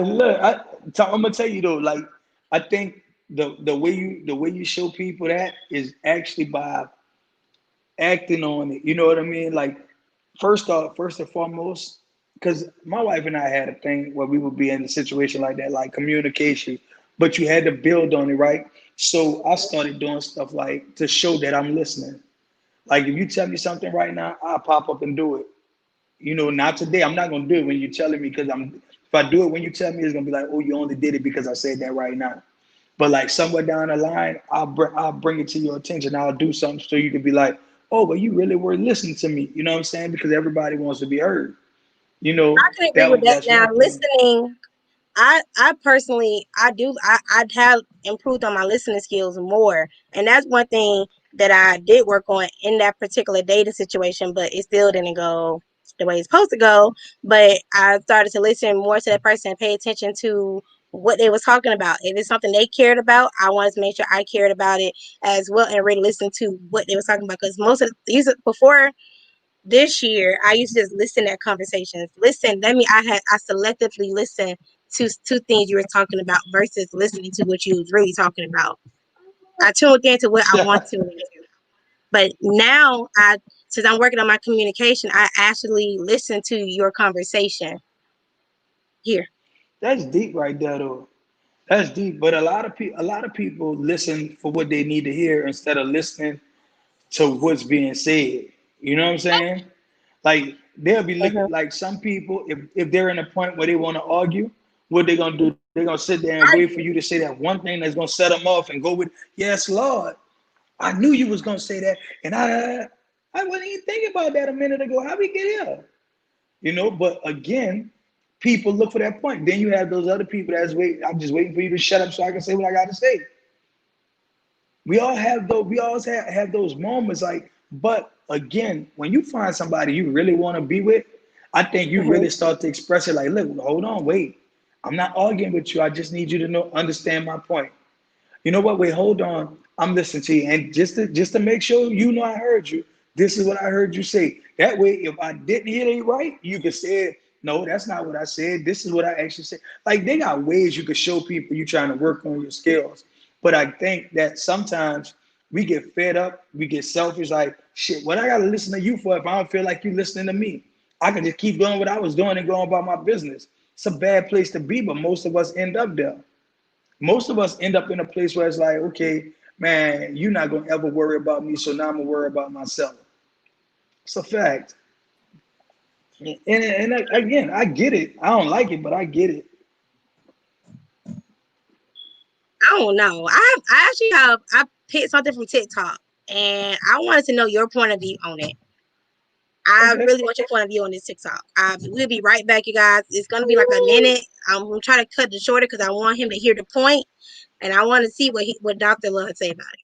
I'm gonna tell you though, like I think the way you show people that is actually by acting on it. You know what I mean? Like first off, first and foremost, because my wife and I had a thing where we would be in a situation like that, like communication, but you had to build on it, right? So I started doing stuff like to show that I'm listening. Like if you tell me something right now, I'll pop up and do it. Not today. I'm not gonna do it when you're telling me because I'm. If I do it when you tell me, it's gonna be like, oh, you only did it because I said that right now. But like somewhere down the line, I'll bring it to your attention. I'll do something so you can be like, oh, but you really were listening to me. You know what I'm saying? Because everybody wants to be heard. You I know can agree with that that. that's Now one thing. listening, I personally I have improved on my listening skills more, and that's one thing that I did work on in that particular dating situation, but it still didn't go the way it's supposed to go. But I started to listen more to that person and pay attention to what they was talking about. If it's something they cared about, I wanted to make sure I cared about it as well and really listen to what they was talking about. Because most of these before this year, I used to just listen at conversations. Listen, that means I selectively listen to things you were talking about versus listening to what you was really talking about. I tuned into what I want to into. But now since I'm working on my communication, I actually listen to your conversation here. That's deep right there, though. That's deep. But a lot of people listen for what they need to hear instead of listening to what's being said. You know what I'm saying? Like they'll be Mm-hmm. like some people, if they're in a point where they want to argue, what they're gonna do? They're gonna sit there and wait for you to say that one thing that's gonna set them off and go with, yes, Lord, I knew you was gonna say that, and I wasn't even thinking about that a minute ago. How we get here? But again, people look for that point. Then you have those other people that's wait. I'm just waiting for you to shut up so I can say what I got to say. We all have those. We always have those moments. Like, but again, when you find somebody you really want to be with, I think you Mm-hmm. really start to express it. Like, look, hold on, wait. I'm not arguing with you. I just need you to understand my point. You know what? Wait, hold on. I'm listening to you, and just to make sure I heard you. This is what I heard you say. That way, if I didn't hear it right, you could say, no, that's not what I said. This is what I actually said. Like they got ways you could show people you trying to work on your skills. But I think that sometimes we get fed up, we get selfish. Like shit, what I gotta listen to you for if I don't feel like you listening to me? I can just keep doing what I was doing and going about my business. It's a bad place to be, but most of us end up there. Most of us end up in a place where it's like, okay, man, you're not gonna ever worry about me, so now I'm gonna worry about myself. It's a fact. And again, I get it. I don't like it, but I get it. I don't know. I actually I picked something from TikTok and I wanted to know your point of view on it. I Okay. really want your point of view on this TikTok. We'll be right back, you guys. It's gonna be like a minute. I'm trying to cut it shorter because I want him to hear the point, and I want to see what Dr. Love say about it.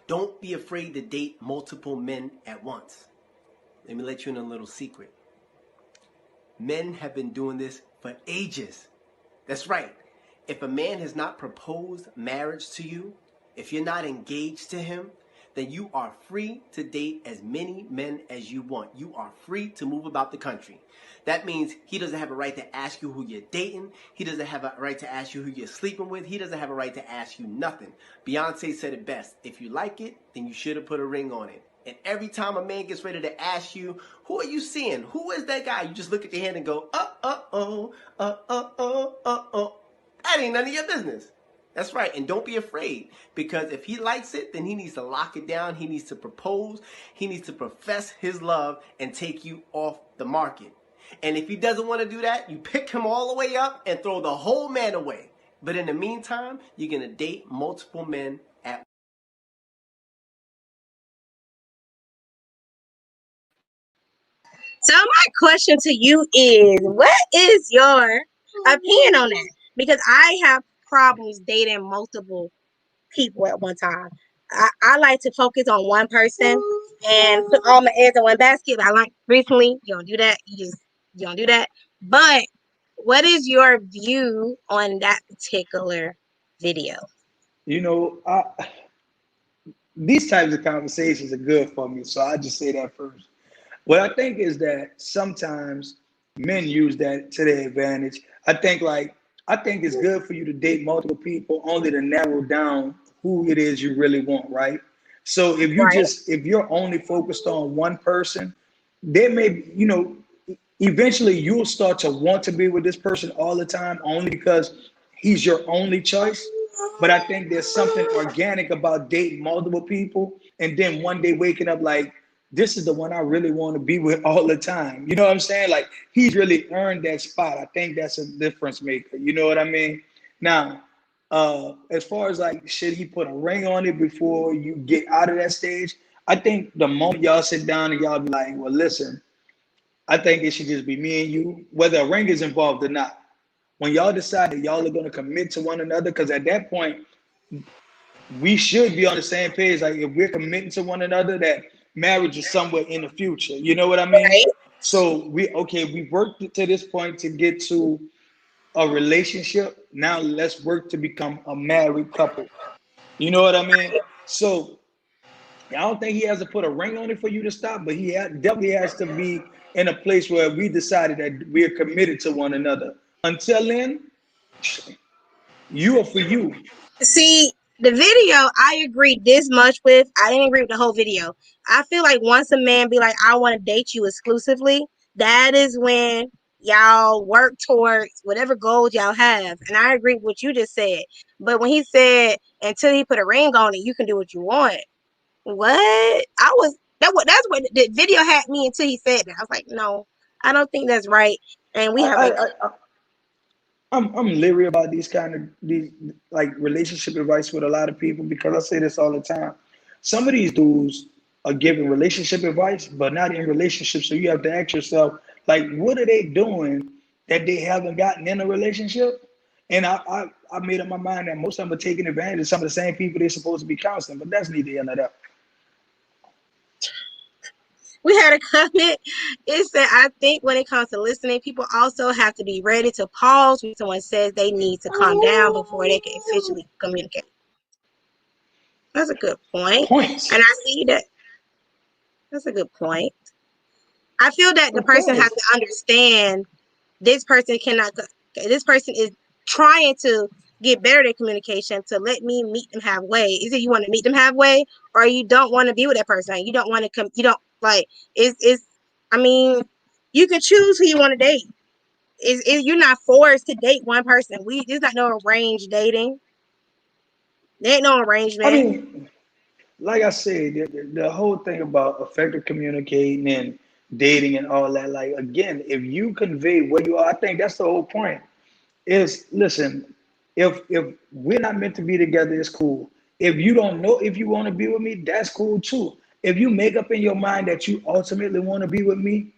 Don't be afraid to date multiple men at once. Let me let you in a little secret. Men have been doing this for ages. That's right. If a man has not proposed marriage to you, if you're not engaged to him, then you are free to date as many men as you want. You are free to move about the country. That means he doesn't have a right to ask you who you're dating. He doesn't have a right to ask you who you're sleeping with. He doesn't have a right to ask you nothing. Beyonce said it best. If you like it, then you should have put a ring on it. And every time a man gets ready to ask you, who are you seeing? Who is that guy? You just look at your hand and go, oh. That ain't none of your business. That's right. And don't be afraid, because if he likes it, then he needs to lock it down. He needs to propose. He needs to profess his love and take you off the market. And if he doesn't want to do that, you pick him all the way up and throw the whole man away. But in the meantime, you're going to date multiple men at So my question to you is, what is your opinion on that? Because I have problems dating multiple people at one time. I like to focus on one person and put all my eggs in one basket. I like recently, you don't do that. You don't do that. But what is your view on that particular video? You know, these types of conversations are good for me, so I just say that first. What I think is that sometimes men use that to their advantage. I think it's good for you to date multiple people only to narrow down who it is you really want, right? So Right. if you're only focused on one person, there may, eventually you'll start to want to be with this person all the time only because he's your only choice. But I think there's something organic about dating multiple people and then one day waking up like, this is the one I really want to be with all the time. You know what I'm saying? Like, he's really earned that spot. I think that's a difference maker. You know what I mean? Now, as far as like, should he put a ring on it before you get out of that stage? I think the moment y'all sit down and y'all be like, well, listen, I think it should just be me and you, whether a ring is involved or not. When y'all decide that y'all are going to commit to one another, because at that point, we should be on the same page. Like, if we're committing to one another, that marriage is somewhere in the future. You know what I mean? Right. So we worked to this point to get to a relationship. Now let's work to become a married couple. You know what I mean? So I don't think he has to put a ring on it for you to stop, but definitely has to be in a place where we decided that we are committed to one another. Until then, you are for you. See, the video I agreed this much with. I didn't agree with the whole video. I feel like once a man be like, I want to date you exclusively, that is when y'all work towards whatever goals y'all have. And I agree with what you just said. But when he said until he put a ring on it, you can do what you want. What? That's what the video had me until he said that. I was like, no, I don't think that's right. And we I, have like I, I, I'm leery about these like relationship advice with a lot of people because I say this all the time. Some of these dudes are giving relationship advice, but not in relationships. So you have to ask yourself, like, what are they doing that they haven't gotten in a relationship? And I made up my mind that most of them are taking advantage of some of the same people they're supposed to be counseling, but that's neither here nor there. we had a comment. It said, I think when it comes to listening, people also have to be ready to pause when someone says they need to calm down before they can officially communicate. That's a good point. Points, And I see that. That's a good point. I feel that the of person has course. to understand this person cannot, this person is trying to get better at communication to let me meet them halfway. Either you want to meet them halfway or you don't want to be with that person. You don't want to come, you don't like, I mean, you can choose who you want to date. You're not forced to date one person. There's not no arranged dating. There ain't no I arrangement. mean, like I said, the whole thing about effective communicating and dating and all that, like again, if you convey where you are, I think that's the whole point. Is listen, if we're not meant to be together, it's cool. If you don't know if you want to be with me, that's cool too. If you make up in your mind that you ultimately want to be with me,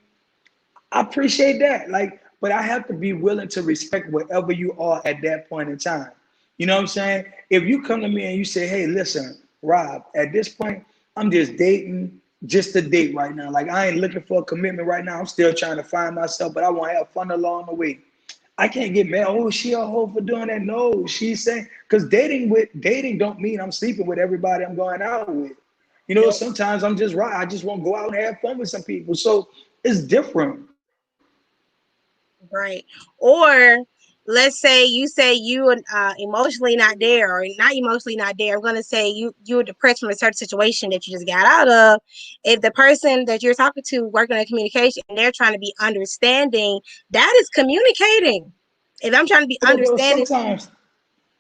I appreciate that. Like, but I have to be willing to respect wherever you are at that point in time. You know what I'm saying? If you come to me and you say, hey, listen, Rob, at this point, I'm just dating just to date right now. Like, I ain't looking for a commitment right now. I'm still trying to find myself, but I want to have fun along the way. I can't get mad. Oh, she a hoe for doing that. No, she's saying because dating don't mean I'm sleeping with everybody I'm going out with. You know, sometimes I'm just right. I just want to go out and have fun with some people. So it's different. Right. Or let's say you emotionally not there, or not emotionally not there. I'm gonna say you were depressed from a certain situation that you just got out of. If the person that you're talking to working on communication and they're trying to be understanding, that is communicating. If I'm trying to be Well, understanding,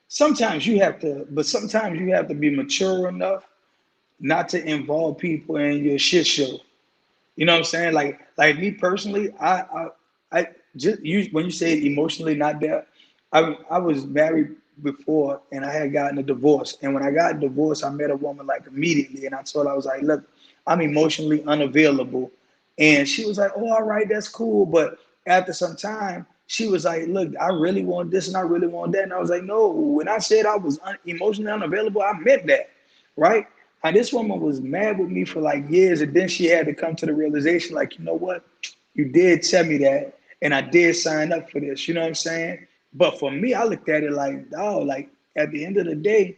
sometimes you have to be mature enough not to involve people in your shit show. You know what I'm saying? Like me personally, I just you when you say emotionally not there, I was married before and I had gotten a divorce. And when I got divorced, I met a woman like immediately, and I told her, I was like, look, I'm emotionally unavailable. And she was like, oh, all right, that's cool. But after some time, she was like, look, I really want this and I really want that. And I was like, no, when I said I was emotionally unavailable, I meant that, right? And this woman was mad with me for like years, and then she had to come to the realization, like, you know what? You did tell me that, and I did sign up for this. You know what I'm saying? But for me, I looked at it like, oh, like at the end of the day,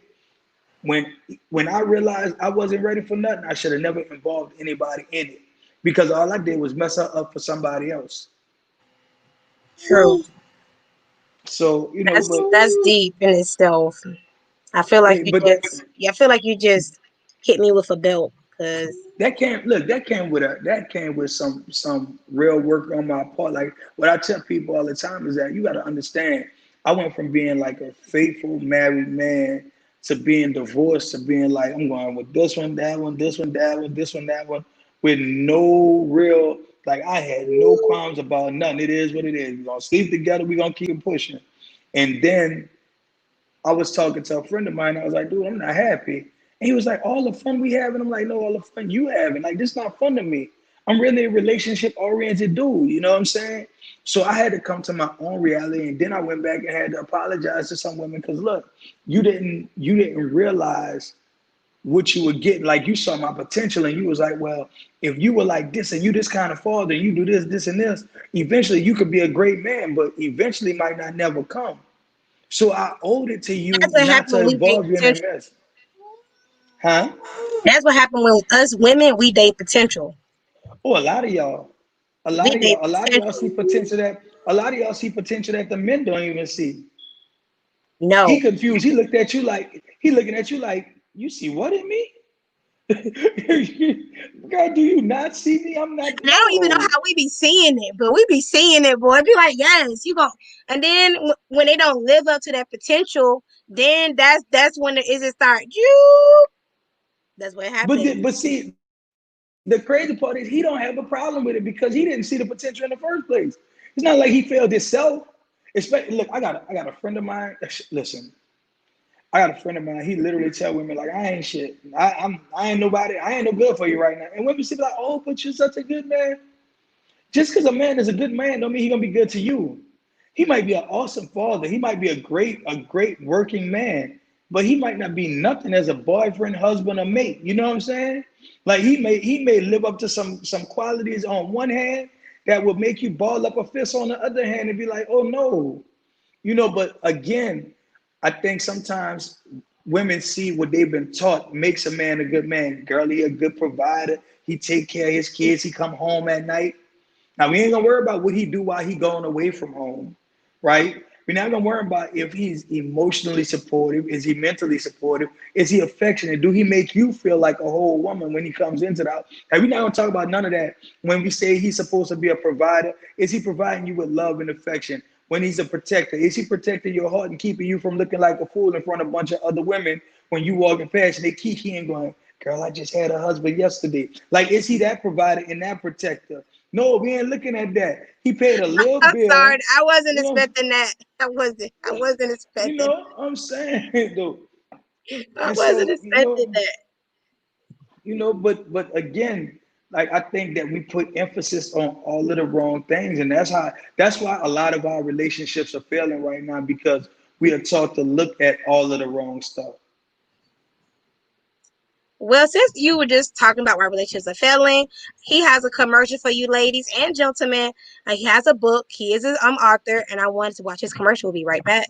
when when I realized I wasn't ready for nothing, I should have never involved anybody in it because all I did was mess her up for somebody else. true. So That's deep in itself. I feel like you but just I feel like you just hit me with a belt because that came with some real work on my part. Like what I tell people all the time is that you got to understand. I went from being like a faithful married man to being divorced to being like I'm going with this one, that one, this one, that one, this one, that one, with no real like I had no qualms about nothing. It is what it is. We're gonna sleep together. We're gonna keep it pushing. And then I was talking to a friend of mine. I was like, dude, I'm not happy. And he was like, all the fun we having. I'm like, no, all the fun you having. Like, this not fun to me. I'm really a relationship oriented dude. You know what I'm saying? So I had to come to my own reality. And then I went back and had to apologize to some women because look, you didn't realize what you were getting. Like you saw my potential and you was like, well, if you were like this and you this kind of father, you do this, this, and this, eventually you could be a great man, but eventually might not never come. So I owed it to you that's what not happened to when we date involve you in that potential. mess. Huh? That's what happened when us women we date potential. Oh, a lot of y'all. A We lot of date y'all, a lot of y'all potential. see potential that a lot of y'all see potential that the men don't even see. He No. confused. He looked at you like he looking at you like, you see what in me? Girl, do you not see me? I'm not And I don't even know no. how we be seeing it, but we be seeing it, boy. Be like, yes, you go. And then when they don't live up to that potential, then that's when it is it start. You. That's what happens. But see, the crazy part is he don't have a problem with it because he didn't see the potential in the first place. It's not like he failed himself. Especially, look, I got a friend of mine. Listen, I got a friend of mine. He literally tell women like, "I ain't shit. I ain't nobody. I ain't no good for you right now." And women say like, "Oh, but you're such a good man." Just because a man is a good man, don't mean he gonna be good to you. He might be an awesome father. He might be a great working man, but he might not be nothing as a boyfriend, husband, or mate. You know what I'm saying? Like he may live up to some qualities on one hand that would make you ball up a fist on the other hand and be like, "Oh no." But again, I think sometimes women see what they've been taught makes a man a good man. Girl, he a good provider. He take care of his kids. He come home at night. Now we ain't gonna worry about what he do while he going away from home, right? We're not gonna worry about if he's emotionally supportive, is he mentally supportive, is he affectionate, do he make you feel like a whole woman when he comes into that? And we're not gonna talk about none of that. When we say he's supposed to be a provider, is he providing you with love and affection? When he's a protector, is he protecting your heart and keeping you from looking like a fool in front of a bunch of other women when you walking past and they kiki and going, girl, I just had a husband yesterday. Like, is he that provider and that protector? No, we ain't looking at that. He paid a little I'm sorry, bill. I wasn't You know, expecting that. I wasn't. I wasn't you expecting. know, I'm saying though. I And wasn't so, expecting that. but again, like I think that we put emphasis on all of the wrong things, and that's why a lot of our relationships are failing right now because we are taught to look at all of the wrong stuff. Well, since you were just talking about why relationships are failing, he has a commercial for you, ladies and gentlemen. He has a book. He is an author, and I wanted to watch his commercial. We'll be right back.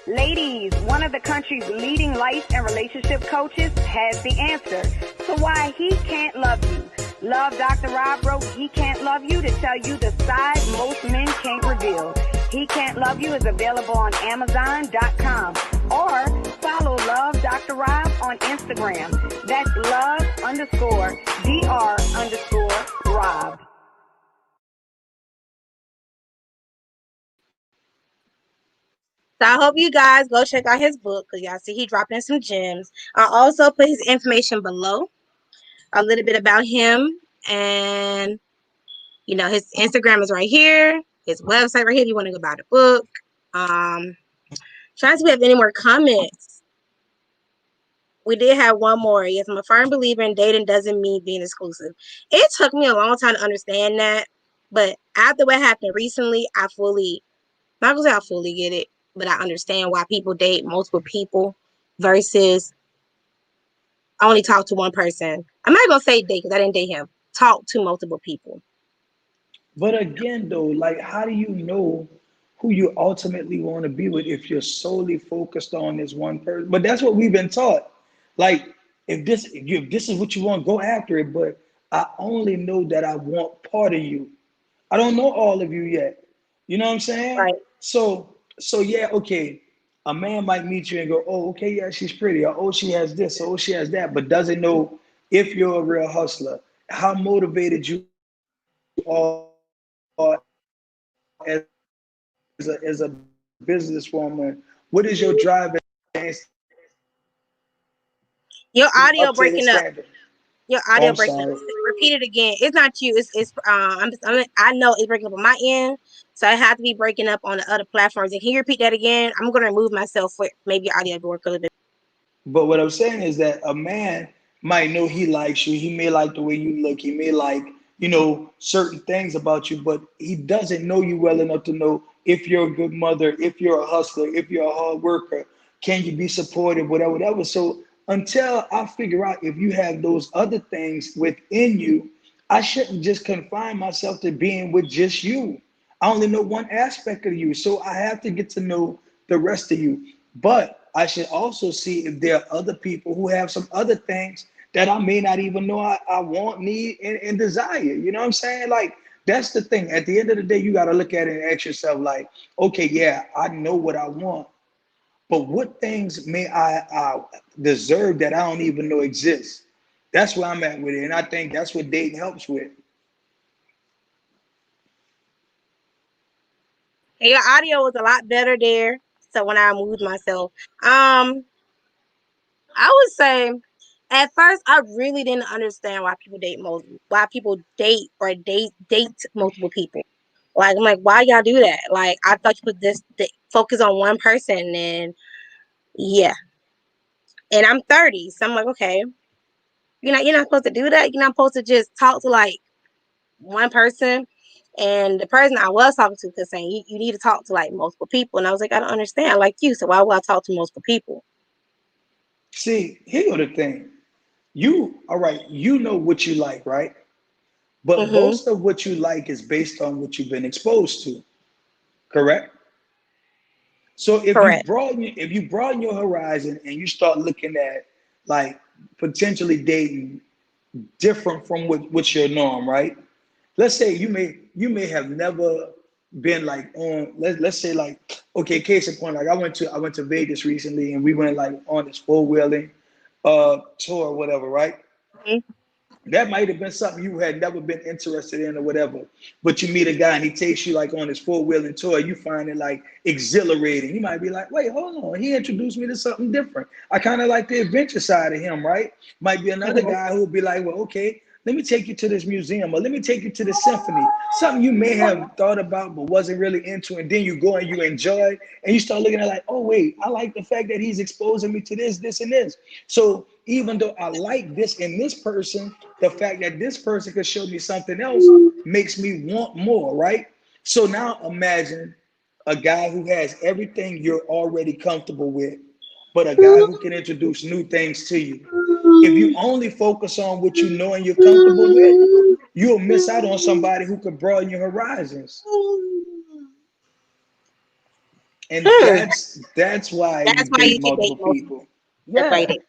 Ladies, one of the country's leading life and relationship coaches has the answer to why he can't love you. Love Dr. Rob wrote He Can't Love You to tell you the side most men can't reveal. He Can't Love You is available on Amazon.com or follow Love Dr. Rob on Instagram. That's love_Dr_Rob. So I hope you guys go check out his book because y'all see he dropping some gems. I'll also put his information below, a little bit about him, and his Instagram is right here, his website right here if you want to go buy the book. Trying to see if we have any more comments. We did have one more. Yes, I'm a firm believer in dating doesn't mean being exclusive. It took me a long time to understand that, but after what happened recently, not gonna say I fully get it, but I understand why people date multiple people versus only talk to one person. I'm not gonna say date because I didn't date him. Talk to multiple people. But again, though, like, how do you know who you ultimately want to be with if you're solely focused on this one person? But that's what we've been taught. Like, if this is what you want, go after it. But I only know that I want part of you. I don't know all of you yet. You know what I'm saying? Right. So yeah, okay. A man might meet you and go, oh, okay, yeah, she's pretty, or oh, she has this, or oh, she has that, but doesn't know if you're a real hustler, how motivated you are as a businesswoman. What is your drive and Your audio up to his breaking up. standard? Your Oh, audio I'm breaking up. sorry. Repeat it again. It's not you. I know it's breaking up on my end, so I have to be breaking up on the other platforms. And can you repeat that again? I'm gonna remove myself for maybe your audio to work a little bit. But what I'm saying is that a man might know he likes you. He may like the way you look. He may like, certain things about you, but he doesn't know you well enough to know if you're a good mother, if you're a hustler, if you're a hard worker, can you be supportive, whatever, whatever. So until I figure out if you have those other things within you, I shouldn't just confine myself to being with just you. I only know one aspect of you. So I have to get to know the rest of you. But I should also see if there are other people who have some other things that I may not even know I want, need, and desire. You know what I'm saying? Like, that's the thing. At the end of the day, you got to look at it and ask yourself, like, okay, yeah, I know what I want, but what things may I deserve that I don't even know exist? That's where I'm at with it. And I think that's what dating helps with. And your audio was a lot better there. So when I moved myself, I would say at first I really didn't understand why people date multiple people. Like I'm like, why y'all do that? Like I thought you could just focus on one person and yeah. And I'm 30, so I'm like, okay, you're not supposed to do that. You're not supposed to just talk to like one person. And the person I was talking to was saying you need to talk to like multiple people. And I was like, I don't understand like you. So why would I talk to multiple people? See, here's the thing. All right, you know what you like, right? But Mm-hmm. most of what you like is based on what you've been exposed to, correct? So Correct. if you broaden your horizon and you start looking at like potentially dating different from what's your norm, right? Let's say you may have never been like on let's say like, okay, case in point, like I went to Vegas recently and we went like on this four-wheeling tour or whatever, right? Mm-hmm. That might have been something you had never been interested in or whatever. But you meet a guy and he takes you like on his four-wheeling tour. You find it like exhilarating. You might be like, wait, hold on. He introduced me to something different. I kind of like the adventure side of him, right? Might be another Mm-hmm. guy who would be like, well, okay, let me take you to this museum or let me take you to the symphony. Something you may have thought about but wasn't really into, and then you go and you enjoy and you start looking at like, oh wait, I like the fact that he's exposing me to this, and this. So even though I like this in this person, the fact that this person could show me something else makes me want more, right? So now imagine a guy who has everything you're already comfortable with, but a guy who can introduce new things to you. If you only focus on what you know and you're comfortable with, you'll miss out on somebody who could broaden your horizons. And that's why you That's why date you should date multiple multiple. people. That's why you Yeah. date.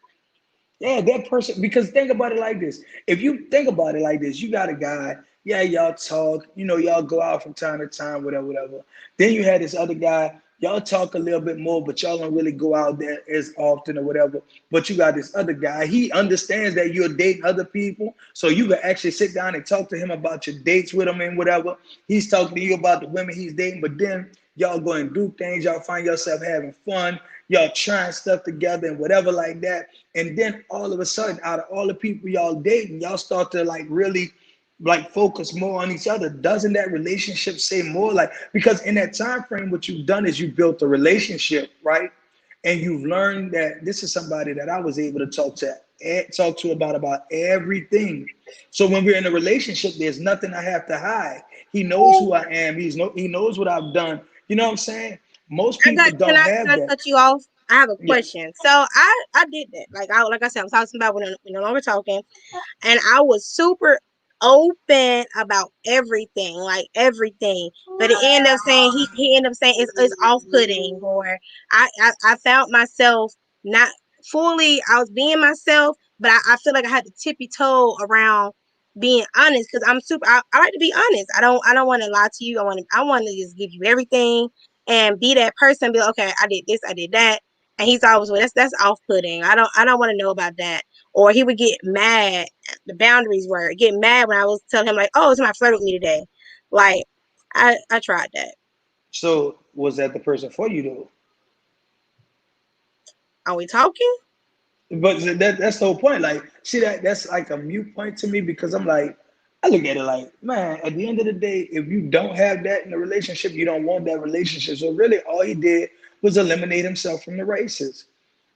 Yeah, that person, because think about it like this. If you think about it like this, you got a guy, yeah, y'all talk, y'all go out from time to time, whatever, whatever. Then you had this other guy, y'all talk a little bit more, but y'all don't really go out there as often or whatever. But you got this other guy, he understands that you're dating other people. So you can actually sit down and talk to him about your dates with him and whatever. He's talking to you about the women he's dating, but then y'all go and do things, y'all find yourself having fun, y'all trying stuff together and whatever like that. And then all of a sudden, out of all the people y'all dating, y'all start to like really like focus more on each other. Doesn't that relationship say more? Like, because in that time frame, what you've done is you built a relationship, right? And you've learned that this is somebody that I was able to talk to about everything. So when we're in a relationship, there's nothing I have to hide. He knows who I am. He knows what I've done. You know what I'm saying? Most people Can don't I have that. cut you off? I have a Yeah. question. So I did that. Like I said, I'm talking about when we no longer talking, and I was super open about everything, like everything. But it ended up saying he ended up saying it's off putting, or I found myself not fully. I was being myself, but I feel like I had to tippy toe around being honest because I'm super. I like to be honest. I don't want to lie to you. I want to just give you everything and be that person. Be like, okay, I did this, I did that, and he's always well. That's off putting. I don't want to know about that. Or he would get mad. The boundaries were get mad when I was telling him like, oh, somebody flirted with me today. Like I tried that. So was that the person for you though? Are we talking? But that's the whole point. Like, see that's like a mute point to me because I'm like, I look at it like, man, at the end of the day, if you don't have that in a relationship, you don't want that relationship. So really, all he did was eliminate himself from the races.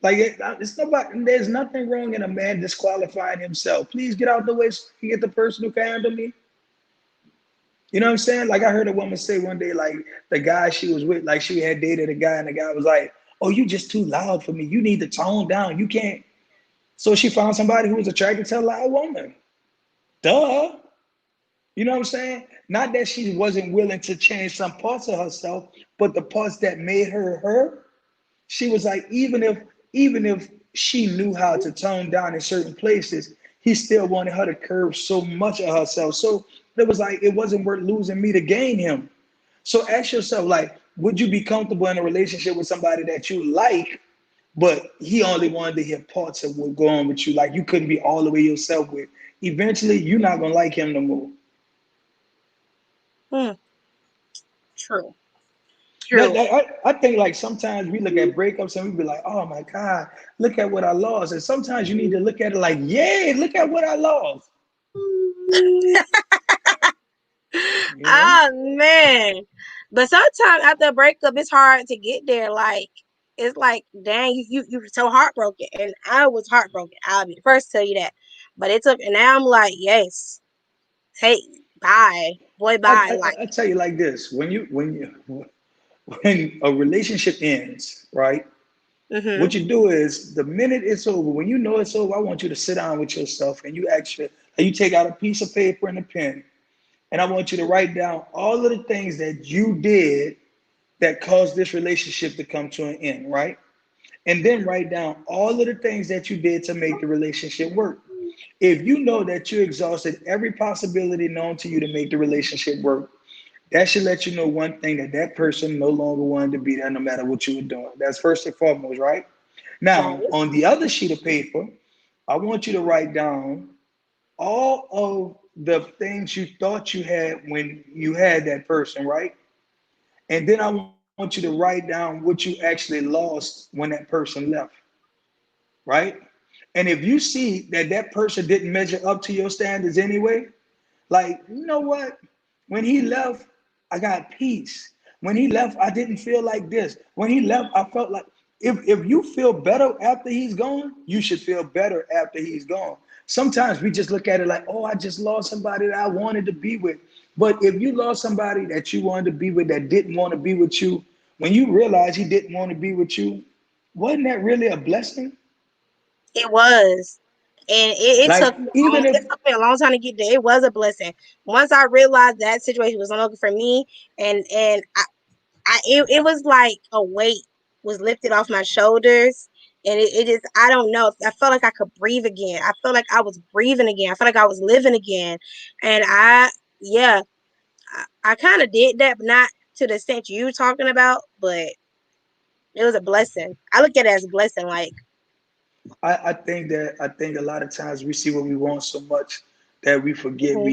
Like it's nobody. There's nothing wrong in a man disqualifying himself. Please get out the way so you get the person who can handle me. You know what I'm saying? Like I heard a woman say one day, like the guy she was with, like she had dated a guy, and the guy was like, "Oh, you just too loud for me. You need to tone down. You can't." So she found somebody who was attracted to a loud woman. Duh. You know what I'm saying? Not that she wasn't willing to change some parts of herself, but the parts that made her her, she was like, even if she knew how to tone down in certain places, he still wanted her to curve so much of herself. So it was like it wasn't worth losing me to gain him. So ask yourself, like, would you be comfortable in a relationship with somebody that you like, but he only wanted to hear parts of what going on with you, like you couldn't be all the way yourself with. Eventually, you're not gonna like him no more. Hmm. True. That, True. that I think like sometimes we look at breakups and we be like, oh my God, look at what I lost. And sometimes you need to look at it like, yeah, look at what I lost. You know? Oh man. But sometimes after a breakup, it's hard to get there. Like it's like, dang, you were so heartbroken, and I was heartbroken. I'll be the first to tell you that. But it took, and now I'm like, yes, hey, bye, boy, I, bye. Like, I, I tell you like this: when a relationship ends, right? mm-hmm. What you do is the minute it's over, when you know it's over, I want you to sit down with yourself and you take out a piece of paper and a pen, and I want you to write down all of the things that you did that caused this relationship to come to an end, right? And then write down all of the things that you did to make the relationship work. If you know that you exhausted every possibility known to you to make the relationship work, that should let you know one thing, that that person no longer wanted to be there no matter what you were doing. That's first and foremost, right? Right. Now, on the other sheet of paper, I want you to write down all of the things you thought you had when you had that person, right? And then I want you to write down what you actually lost when that person left, right? And if you see that that person didn't measure up to your standards anyway, like, you know what? When he left, I got peace. When he left, I didn't feel like this. When he left, I felt like if you feel better after he's gone, you should feel better after he's gone. Sometimes we just look at it like, oh, I just lost somebody that I wanted to be with. But if you lost somebody that you wanted to be with that didn't want to be with you, when you realize he didn't want to be with you, wasn't that really a blessing? It was. And Like, even if it took me a long time to get there. It was a blessing. Once I realized that situation was no longer for me, and it was like a weight was lifted off my shoulders. And it just, I don't know. I felt like I could breathe again. I felt like I was breathing again. I felt like I was living again. And yeah, I kind of did that, but not to the extent you were talking about, but it was a blessing. I look at it as a blessing. Like, I think a lot of times we see what we want so much that we forget mhm.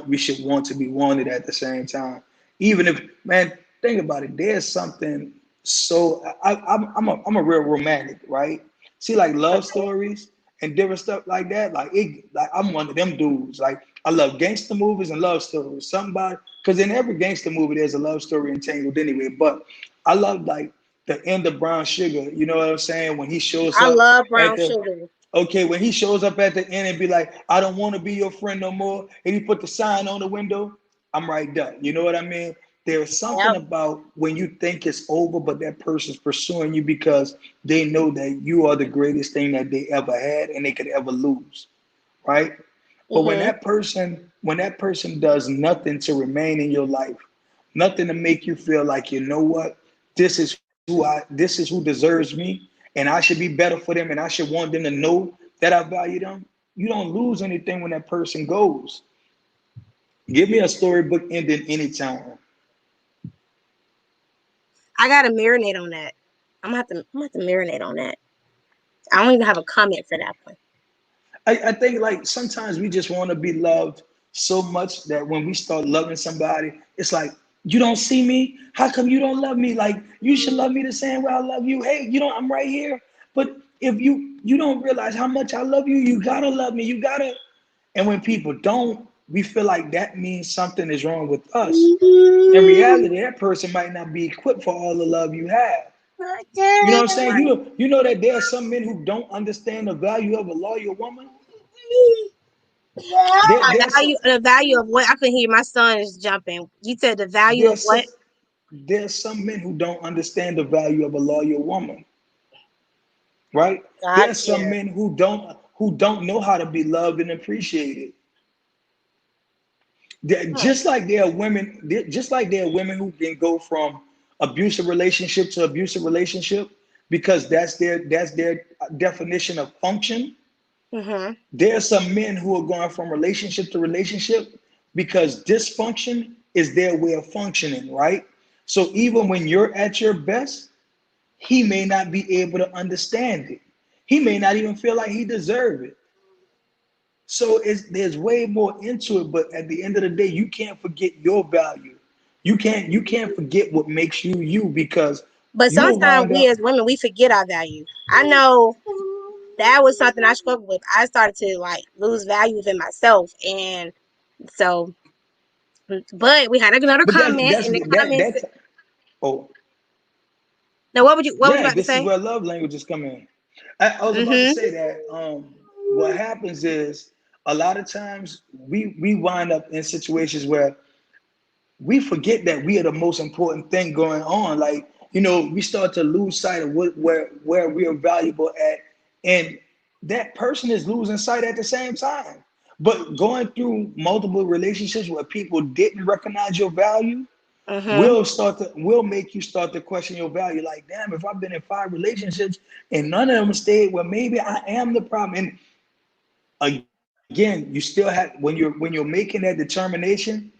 we should want to be wanted at the same time. Even if, man, think about it. There's something so I'm a real romantic, right? See, like love stories and different stuff like that. Like I'm one of them dudes. Like I love gangster movies and love stories. Somebody, because in every gangster movie there's a love story entangled anyway. But I love like the end of Brown Sugar. You know what I'm saying? When he shows I up love at brown the sugar. okay, when he shows up at the end and be like, I don't want to be your friend no more, and he put the sign on the window, I'm right there. You know what I mean? There's something Yep. about when you think it's over, but that person's pursuing you because they know that you are the greatest thing that they ever had and they could ever lose, right? But Mhm. when that person does nothing to remain in your life, nothing to make you feel like, you know what, this is who deserves me, and I should be better for them, and I should want them to know that I value them. You don't lose anything when that person goes. Give me a storybook ending anytime. I gotta marinate on that. I'm gonna have to marinate on that. I don't even have a comment for that one. I think like sometimes we just want to be loved so much that when we start loving somebody, it's like, you don't see me? How come you don't love me? Like you should love me the same way I love you. Hey, you know, I'm right here. But if you don't realize how much I love you, you gotta love me. You gotta. And when people don't, we feel like that means something is wrong with us. In reality, that person might not be equipped for all the love you have. You know what I'm saying? You know that there are some men who don't understand the value of a loyal woman. There's The value of what? I couldn't hear. My son is jumping. You said the value of there's some what? there's some men who don't understand the value of a loyal woman, right? There's some Gotcha. men who don't know how to be loved and appreciated. Hmm. Just like there are women who can go from abusive relationship to abusive relationship because that's their definition of function. Mhm. There are some men who are going from relationship to relationship because dysfunction is their way of functioning, right? So even when you're at your best, he may not be able to understand it. He may not even feel like he deserves it. So there's way more into it, but at the end of the day, you can't forget your value. You can't forget what makes you you because But you'll sometimes wind we up. as women we forget our value. I know that was something I struggled with. I started to like lose value within myself, and so. But we had another But comment in the comments. that's oh Now, what would you yeah, about to this is say? where love languages come in. I was about to Mhm. say that what happens is a lot of times we wind up in situations where we forget that we are the most important thing going on. Like, you know, we start to lose sight of where we are valuable at, and that person is losing sight at the same time. But going through multiple relationships where people didn't recognize your value Mhm. will make you start to question your value. Like, damn, if I've been in 5 relationships and none of them stayed, well, maybe I am the problem. And again, you still have when you're making that determination.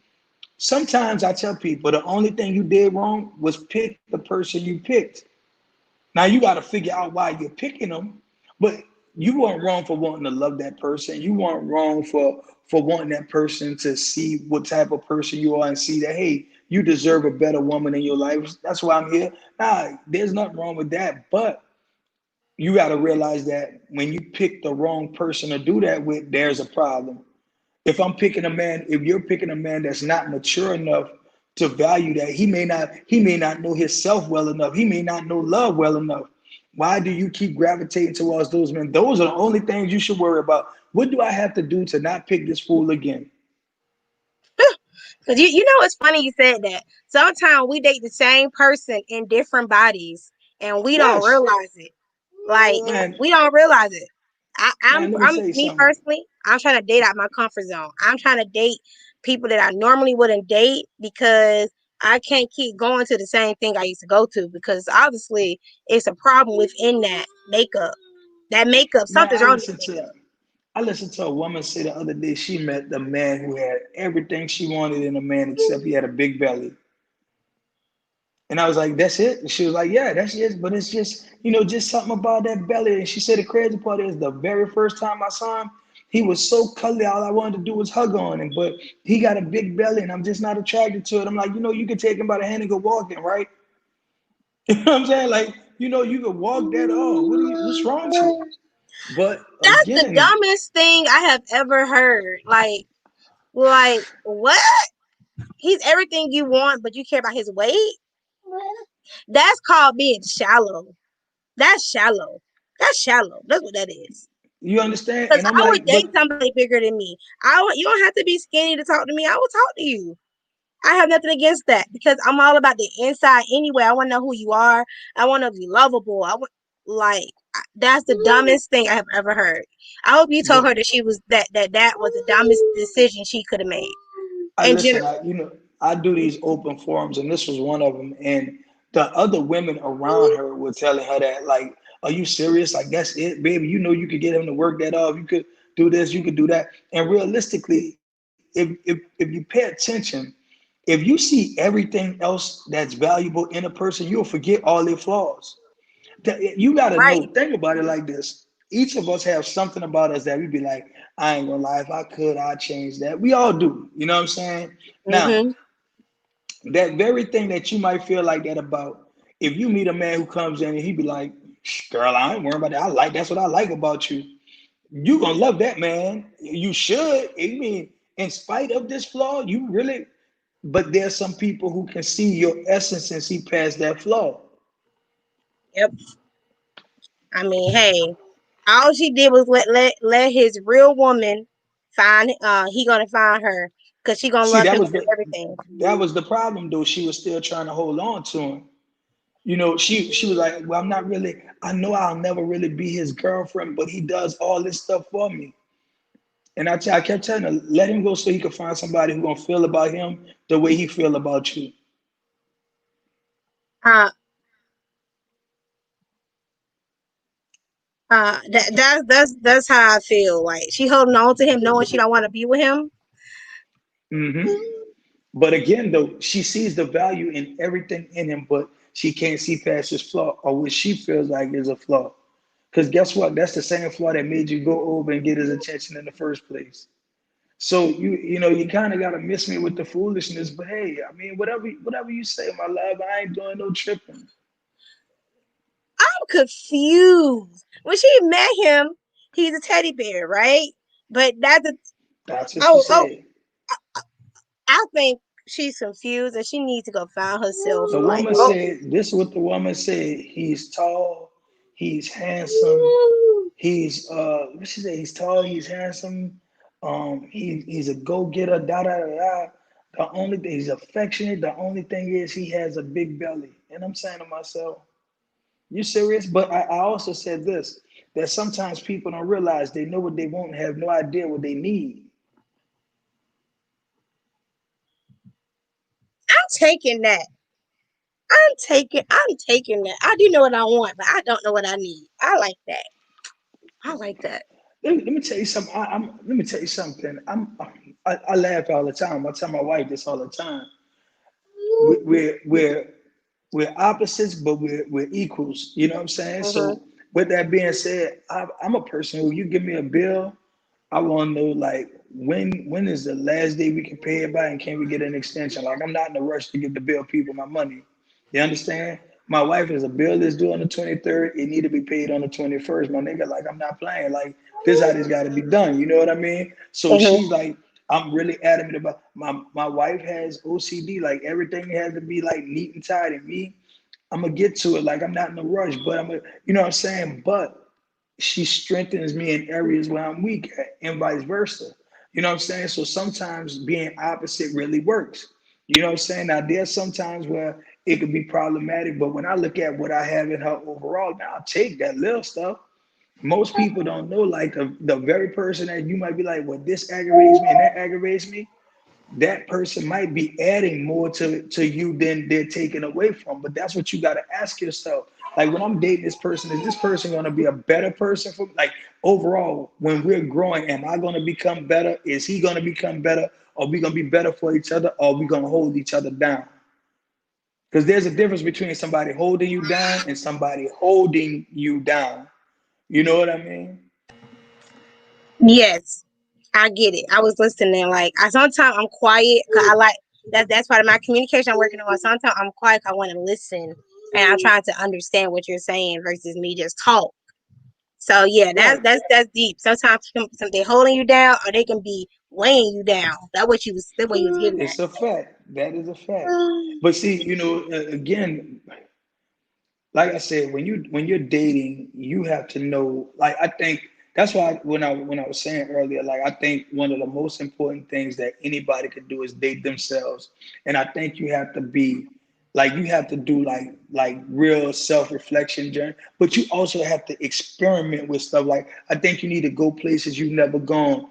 Sometimes I tell people the only thing you did wrong was pick the person you picked. Now you got to figure out why you're picking them, but you weren't wrong for wanting to love that person. You weren't wrong for wanting that person to see what type of person you are and see that, hey, you deserve a better woman in your life. That's why I'm here. Nah, there's nothing wrong with that, but you got to realize that when you pick the wrong person to do that with, there's a problem. If you're picking a man that's not mature enough to value that, he may not know himself well enough. He may not know love well enough. Why do you keep gravitating towards those men? Those are the only things you should worry about. What do I have to do to not pick this fool again? Cause you know it's funny you said that. Sometimes we date the same person in different bodies and we don't Yes, realize it. Like man, we don't realize it. man. Let me I'm tell you me something. personally. I'm trying to date out my comfort zone. I'm trying to date people that I normally wouldn't date because I can't keep going to the same thing I used to go to because obviously it's a problem within that makeup. That makeup, Man, something's wrong with that makeup. I listened to a woman say the other day she met the man who had everything she wanted in a man except he had a big belly. And I was like, that's it? And she was like, yeah, that's it. But it's just, just something about that belly. And she said the crazy part is the very first time I saw him, he was so cuddly. All I wanted to do was hug on him. But he got a big belly and I'm just not attracted to it. I'm like, you can take him by the hand and go walking, right? You know what I'm saying? Like, you could walk that off. What's wrong with you? But That's the again, dumbest thing I have ever heard. Like what? He's everything you want, but you care about his weight? That's called being shallow. That's shallow. That's shallow. That's what that is. you understand? Because And I'm I would like, but date somebody bigger than me. You don't have to be skinny to talk to me. I will talk to you. I have nothing against that because I'm all about the inside anyway. I want to know who you are. I want to be lovable. Like that's the dumbest thing I have ever heard. I hope you told but her that she was that was the dumbest decision she could have made I in listen, general. I do these open forums, and this was one of them. And the other women around her were telling her that, like, are you serious? Like, that's it, baby. You could get him to work that off. You could do this, you could do that. And realistically, if you pay attention, if you see everything else that's valuable in a person, you'll forget all their flaws. You got to Right. know, think about it like this. Each of us have something about us that we be like, I ain't gonna lie, if I could, I'd change that. We all do. You know what I'm saying? Now, Mm-hmm. that very thing that you might feel like that about, if you meet a man who comes in and he be like, girl, I ain't worried about that. That's what I like about you. You gonna love that man. You should. I mean, in spite of this flaw, you really, but there's some people who can see your essence and see past that flaw. Yep. I mean, hey, all she did was let his real woman find. He gonna find her because she gonna See, love him through everything. that was the problem though. She was still trying to hold on to him. She was like, well, I'm not really, I know I'll never really be his girlfriend, but he does all this stuff for me. And I kept telling her, let him go so he can find somebody who gonna feel about him the way he feel about you. Uh, that's how I feel. Like she holding on to him, knowing she don't want to be with him. Hmm. But again, though, she sees the value in everything in him, but she can't see past his flaw or what she feels like is a flaw. Because guess what? That's the same flaw that made you go over and get his attention in the first place. So you kind of gotta miss me with the foolishness. But hey, I mean, whatever you say, my love, I ain't doing no tripping. I'm confused. When she met him, he's a teddy bear, right? But that's a That's what she oh, said. I think she's confused and she needs to go find herself. The Like, woman oh, said, this is what the woman said. He's tall, he's handsome, he's what she said, he's tall, he's handsome, he's a go-getter, da da da da. The only thing he's affectionate, the only thing is he has a big belly. And I'm saying to myself, you serious? But I also said this, that sometimes people don't realize they know what they want and have no idea what they need. I'm taking that. I'm taking that. I do know what I want, but I don't know what I need. I like that. I like that. Let me tell you something. Let me tell you something. I laugh all the time. I tell my wife this all the time. We- We're we're we're opposites, but we're equals. You know what I'm saying? Mm-hmm. So with that being said, I'm a person who you give me a bill, I want to know like when is the last day we can pay it by, and can we get an extension? Like I'm not in a rush to give the bill people my money. You understand? My wife is a bill is due on the 23rd. It need to be paid on the 21st. My nigga, like I'm not playing. Like this how this got to be done. You know what I mean? So she's Mm-hmm. like, I'm really adamant about my wife has OCD. Like everything has to be like neat and tidy. Me, I'm gonna get to it. Like I'm not in a rush, but you know what I'm saying? But she strengthens me in areas where I'm weak at, and vice versa. You know what I'm saying? So sometimes being opposite really works. You know what I'm saying? Now there's sometimes where it could be problematic, but when I look at what I have in her overall, now I'll take that little stuff. Most people don't know, like the very person that you might be like, well, this aggravates me and that aggravates me. that person might be adding more to you than they're taking away from. But that's what you got to ask yourself. Like when I'm dating this person, is this person going to be a better person for me? Like overall, when we're growing, am I going to become better? Is he going to become better? Are we going to be better for each other? Or are we going to hold each other down? Because there's a difference between somebody holding you down and somebody holding you down. You know what I mean? Yes, I get it. I was listening. Like I sometimes I'm quiet because I like that's part of my communication I'm working on. Sometimes I'm quiet 'cause I want to listen and I'm trying to understand what you're saying versus me just talk. So yeah, Right. that's deep. Sometimes they holding you down or they can be weighing you down. That's what you was getting at. It's a fact. That is a fact. But see, again, like I said, when you're dating, you have to know. Like I think that's why when I was saying earlier, like I think one of the most important things that anybody could do is date themselves, and I think you have to be like you have to do like real self reflection journey, but you also have to experiment with stuff. Like I think you need to go places you've never gone,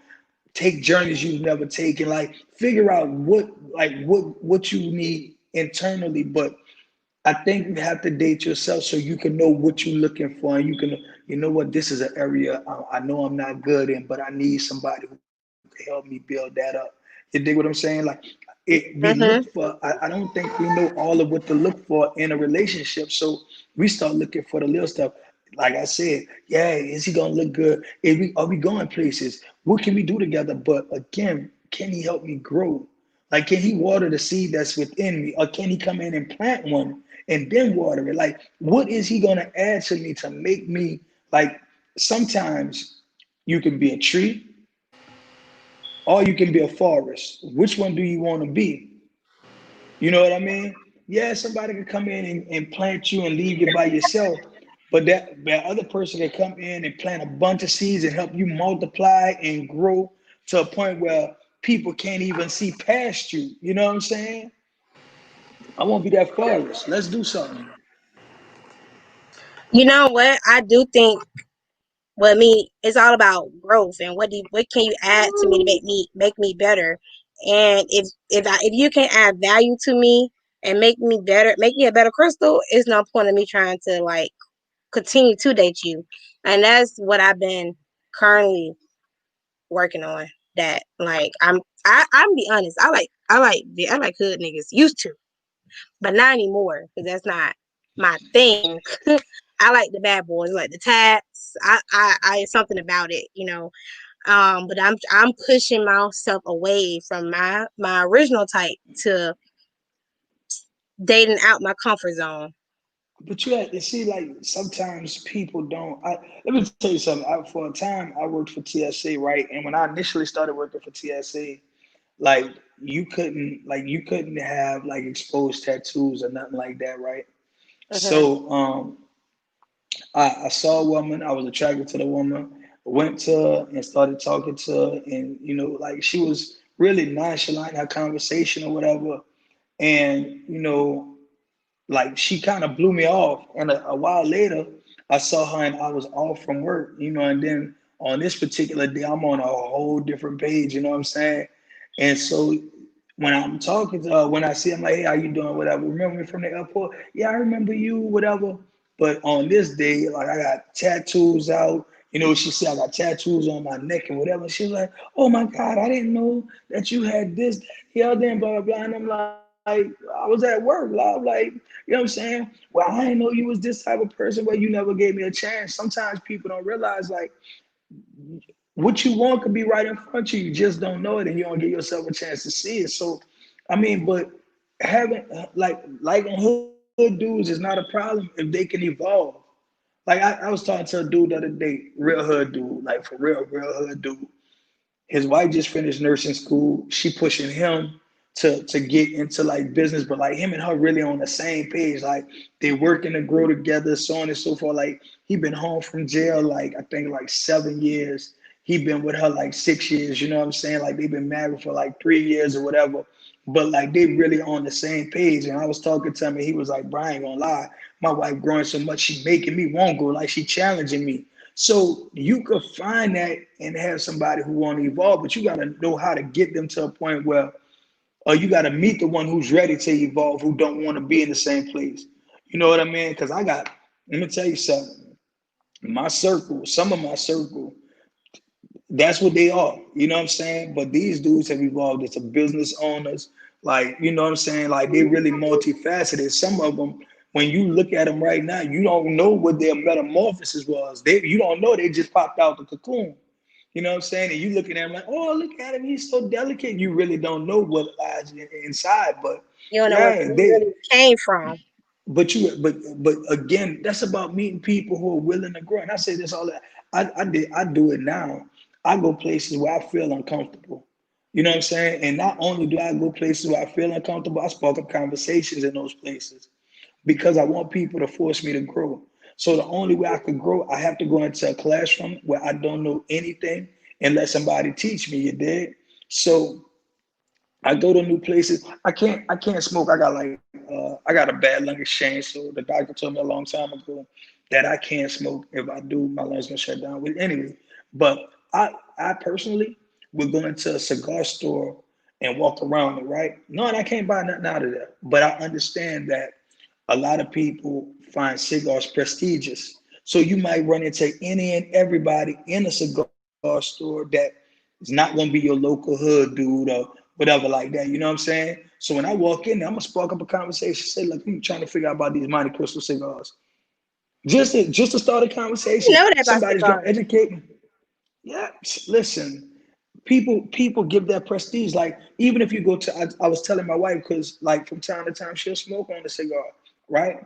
take journeys you've never taken, like figure out what you need internally, but I think you have to date yourself so you can know what you're looking for, and you can, you know what, this is an area I know I'm not good in, but I need somebody who can help me build that up. You dig what I'm saying? Like, we look Mm-hmm. for. I don't think we know all of what to look for in a relationship, so we start looking for the little stuff. Like I said, yeah, is he gonna look good? Are we going places? What can we do together? But again, can he help me grow? Like, can he water the seed that's within me, or can he come in and plant one and then water it? Like, what is he going to add to me to make me like? Sometimes you can be a tree or you can be a forest. Which one do you want to be? You know what I mean? Yeah, somebody can come in and plant you and leave you by yourself, but that other person can come in and plant a bunch of seeds and help you multiply and grow to a point where people can't even see past you. You know what I'm saying? I won't be that forest. Let's do something. You know what? I do think. Well, me, it's all about growth and what can you add to me to make me better. And if you can add value to me and make me better, make me a better crystal, it's no point in me trying to like continue to date you. And that's what I've been currently working on. That like I'm be honest. I like hood niggas used to, but not anymore because that's not my thing. I like the bad boys, like the tats. I something about it, you know. But I'm pushing myself away from my original type to dating out my comfort zone. But you have to see, like sometimes people don't. Let me tell you something. For a time, I worked for TSA, right? And when I initially started working for TSA, like you couldn't have like exposed tattoos or nothing like that, right? Hmm. So I saw a woman. I was attracted to the woman. Went to her and started talking to her, and like she was really nonchalant in her conversation or whatever. And like she kind of blew me off. And a while later, I saw her and I was off from work. And then on this particular day, I'm on a whole different page. You know what I'm saying? And so when I'm talking to her, when I see her, I'm like, hey, how you doing? Whatever. Remember me from the airport? Yeah, I remember you. Whatever. But on this day, like I got tattoos out. She said I got tattoos on my neck and whatever. She was like, "Oh my God, I didn't know that you had this, that, the other, and blah blah blah." And I'm like, I was at work, blah. Like, you know what I'm saying? Well, I didn't know you was this type of person where you never gave me a chance. Sometimes people don't realize like what you want could be right in front of you. You just don't know it, and you don't give yourself a chance to see it. So, I mean, but having like hood dudes is not a problem if they can evolve. Like I was talking to a dude the other day, real hood dude, like for real hood dude. His wife just finished nursing school. She pushing him to get into like business, but like him and her really on the same page. Like they working to grow together, so on and so forth. Like he been home from jail like I think like 7 years. He been with her like 6 years. You know what I'm saying? Like they've been married for like 3 years or whatever. But like they really on the same page. And I was talking to him and he was like, "Brian, gonna lie, my wife growing so much, she making me want to grow. Like she challenging me." So you could find that and have somebody who want to evolve, but you got to know how to get them to a point where or you got to meet the one who's ready to evolve, who don't want to be in the same place. You know what I mean? Because let me tell you something. My circle, some of my circle, that's what they are. You know what I'm saying? But these dudes have evolved into business owners. Like, you know what I'm saying? Like, they really multifaceted. Some of them, when you look at them right now, you don't know what their metamorphosis was. You don't know they just popped out the cocoon. You know what I'm saying? And you looking at him like, oh, look at him, he's so delicate. You really don't know what lies inside. But You don't know where yeah, it really came from. but again, that's about meeting people who are willing to grow. And I say this all that I do it now. I go places where I feel uncomfortable. You know what I'm saying? And not only do I go places where I feel uncomfortable, I spark up conversations in those places because I want people to force me to grow. So the only way I can grow, I have to go into a classroom where I don't know anything and let somebody teach me. You dig? So I go to new places. I can't smoke. I got a bad lung exchange. So the doctor told me a long time ago that I can't smoke. If I do, my lungs gonna shut down. Well, anyway, but I personally would go into a cigar store and walk around it, right? No, and I can't buy nothing out of there. But I understand that a lot of people find cigars prestigious. So you might run into any and everybody in a cigar store that is not gonna be your local hood dude or whatever like that. You know what I'm saying? So when I walk in there, I'm gonna spark up a conversation. Say, look, I'm trying to figure out about these Monte Cristo cigars. Just to start a You conversation. know that about Somebody's gonna cigars. educate me. Yeah, listen, people give that prestige. Like even if you go to, I was telling my wife because like from time to time she'll smoke on a cigar, right?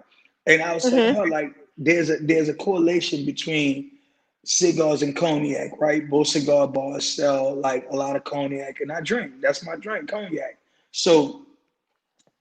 And I was telling Mm-hmm. her like there's a correlation between cigars and cognac, right? Both cigar bars sell like a lot of cognac, and I drink. That's my drink, cognac. So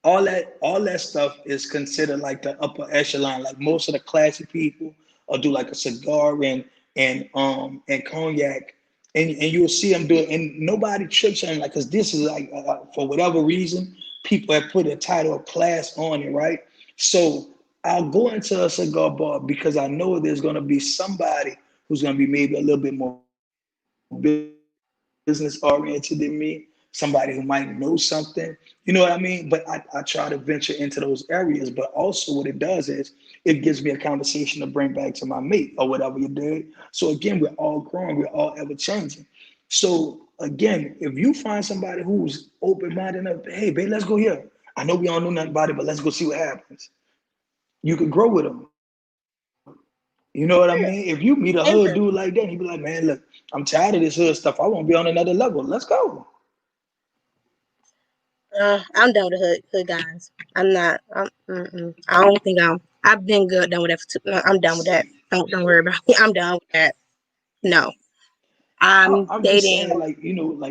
all that stuff is considered like the upper echelon. Like most of the classy people will do like a cigar and cognac, and you'll see them do it, and nobody trips on it, like because this is like for whatever reason people have put a title of class on it, right? So I'll go into a cigar bar because I know there's gonna be somebody who's gonna be maybe a little bit more business oriented than me, somebody who might know something. You know what I mean? But I try to venture into those areas. But also, what it does is it gives me a conversation to bring back to my mate or whatever you did. So again, we're all growing, we're all ever changing. So again, if you find somebody who's open minded enough, hey, babe, let's go here. I know we don't know nothing about it, but let's go see what happens. You could grow with them. You know what I mean? If you meet a hood dude like that, and he be like, man, look, I'm tired of this hood stuff. I want to be on another level. Let's go. I'm done with the hood guys. I'm not. I don't think I'm. I've been good done with that. No, I'm done with that. Don't worry about me. I'm done with that. No, I'm I'm just dating. saying, like,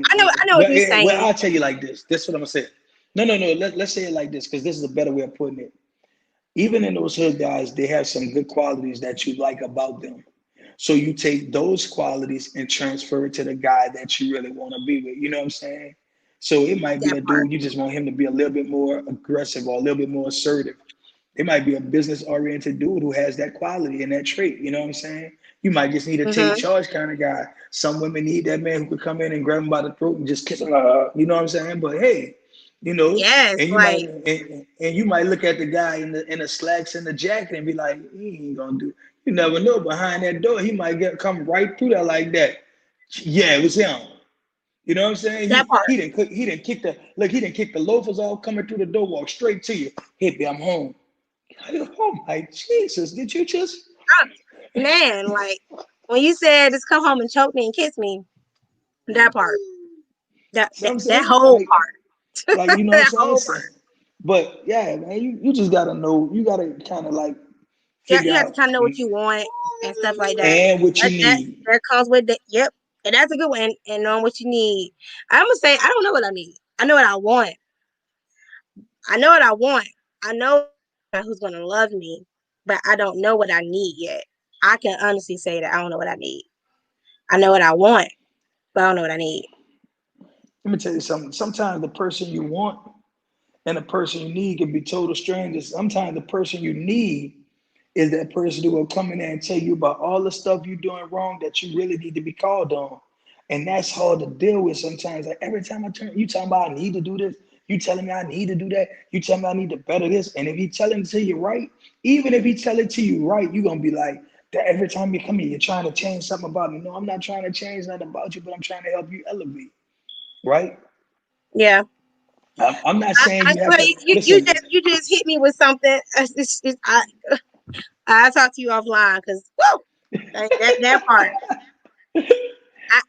I know what you're well, saying. I'll tell you like this. This is what I'm gonna say. No. Let's say it like this, because this is a better way of putting it. Even in those hood guys, they have some good qualities that you like about them. So you take those qualities and transfer it to the guy that you really want to be with. You know what I'm saying? So it might be That a part. dude you just want him to be a little bit more aggressive or a little bit more assertive. It might be a business oriented dude who has that quality and that trait. You know what I'm saying? You might just need a take Mm-hmm. charge kind of guy. Some women need that man who could come in and grab them by the throat and just kiss them. You know what I'm saying? But hey, you know, Yes, and like you might look at the guy in the slacks and the jacket and be like, he ain't gonna do. You never know. Behind that door, he might come right through there like that. Yeah, it was him. You know what I'm saying? that part. He didn't kick the loafers off coming through the door, walk straight to you. Hey, babe, I'm home. Oh my Jesus! Did you just? Man, like when you said just come home and choke me and kiss me, that part. That So that, I'm that saying, whole part. like you know what I'm That saying. whole So, part. but yeah, man, you just gotta know. You gotta kind of like Yeah, figure you have to out kind of know what you want and stuff like that. and what you That need. that comes with the yep. And that's a good one. And knowing what you need. I'm gonna say I don't know what I need. I know what I want. I know what I want. I know who's gonna love me, but I don't know what I need yet. I can honestly say that I don't know what I need. I know what I want, but I don't know what I need. Let me tell you something. Sometimes the person you want and the person you need can be total strangers. Sometimes the person you need is that person who will come in there and tell you about all the stuff you're doing wrong that you really need to be called on. And that's hard to deal with sometimes. Like every time I turn, you talking about I need to do this. You telling me I need to do that? You telling me I need to better this? And if he telling it to you right, even if he tell it to you right, you're gonna be like, that every time you come here, you're trying to change something about me. No, I'm not trying to change nothing about you, but I'm trying to help you elevate, right? Yeah. I'm not saying I you have swear to you listen. just hit me with something. I talk to you offline because whoa, that part.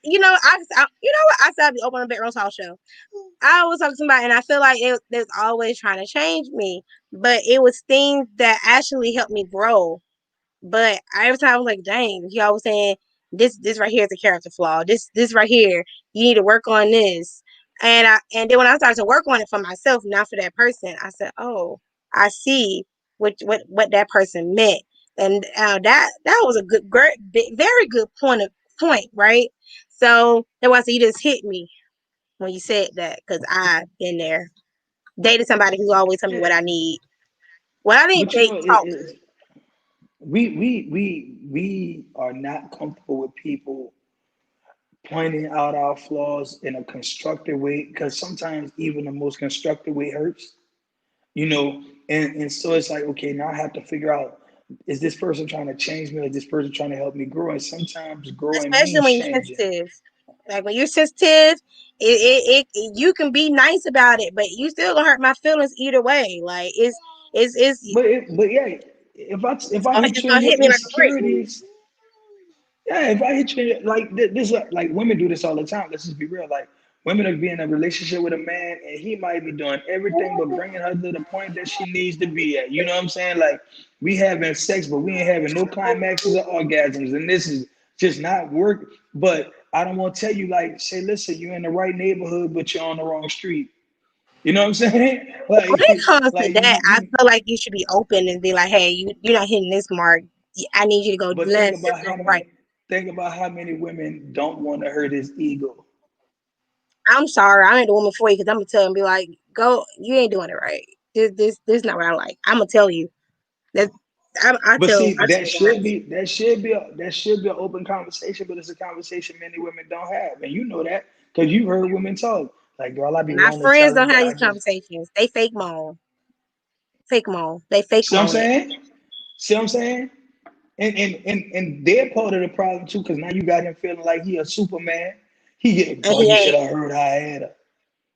You know what? I said I'd be open on the bedroom talk show. I always talk to somebody, and I feel like it was always trying to change me, but it was things that actually helped me grow. But every time I was like, dang, he always saying this right here is a character flaw. This right here, you need to work on this. And then when I started to work on it for myself, not for that person, I said, oh, I see what that person meant, and that was a very good point, right? So that was you just hit me when you said that because I've been there, dated somebody who always tell me what I need. Well, I didn't But you date, know, talk. we are not comfortable with people pointing out our flaws in a constructive way because sometimes even the most constructive way hurts, you know. And so it's like, okay, now I have to figure out, is this person trying to change me or is this person trying to help me grow? And sometimes growing Especially means when you're changing. sensitive. Like when you're sensitive, you can be nice about it, but you still gonna hurt my feelings either way. Like But yeah, if I hit it's you in gonna your hit me like a brick. insecurities, yeah, if I hit you like this, like women do this all the time. Let's just be real. Like women will be in a relationship with a man, and he might be doing everything but bringing her to the point that she needs to be at. You know what I'm saying? Like we having sex, but we ain't having no climaxes or orgasms, and this is just not work. But I don't want to tell you like, say, listen, you're in the right neighborhood, but you're on the wrong street. You know what I'm saying? When it comes to Like that, I feel like you should be open and be like, "Hey, you're not hitting this mark. I need you to go but learn this right." think about how many women don't want to hurt his ego. I'm sorry, I ain't the woman for you because I'm gonna tell him, be like, "Go, you ain't doing it right. This is not what I like." I'm gonna tell you that. But see, I tell guys. that should be an open conversation, but it's a conversation many women don't have, and you know that because you heard women talk. Like, girl, I'd be My willing to friends tell him, don't but have I these just conversations. They fake moan. They fake see what I'm moan it, saying. See what I'm saying? And they're part of the problem too, because now you got him feeling like he a Superman. He get, and boy, he you should ain't. have heard how I had her.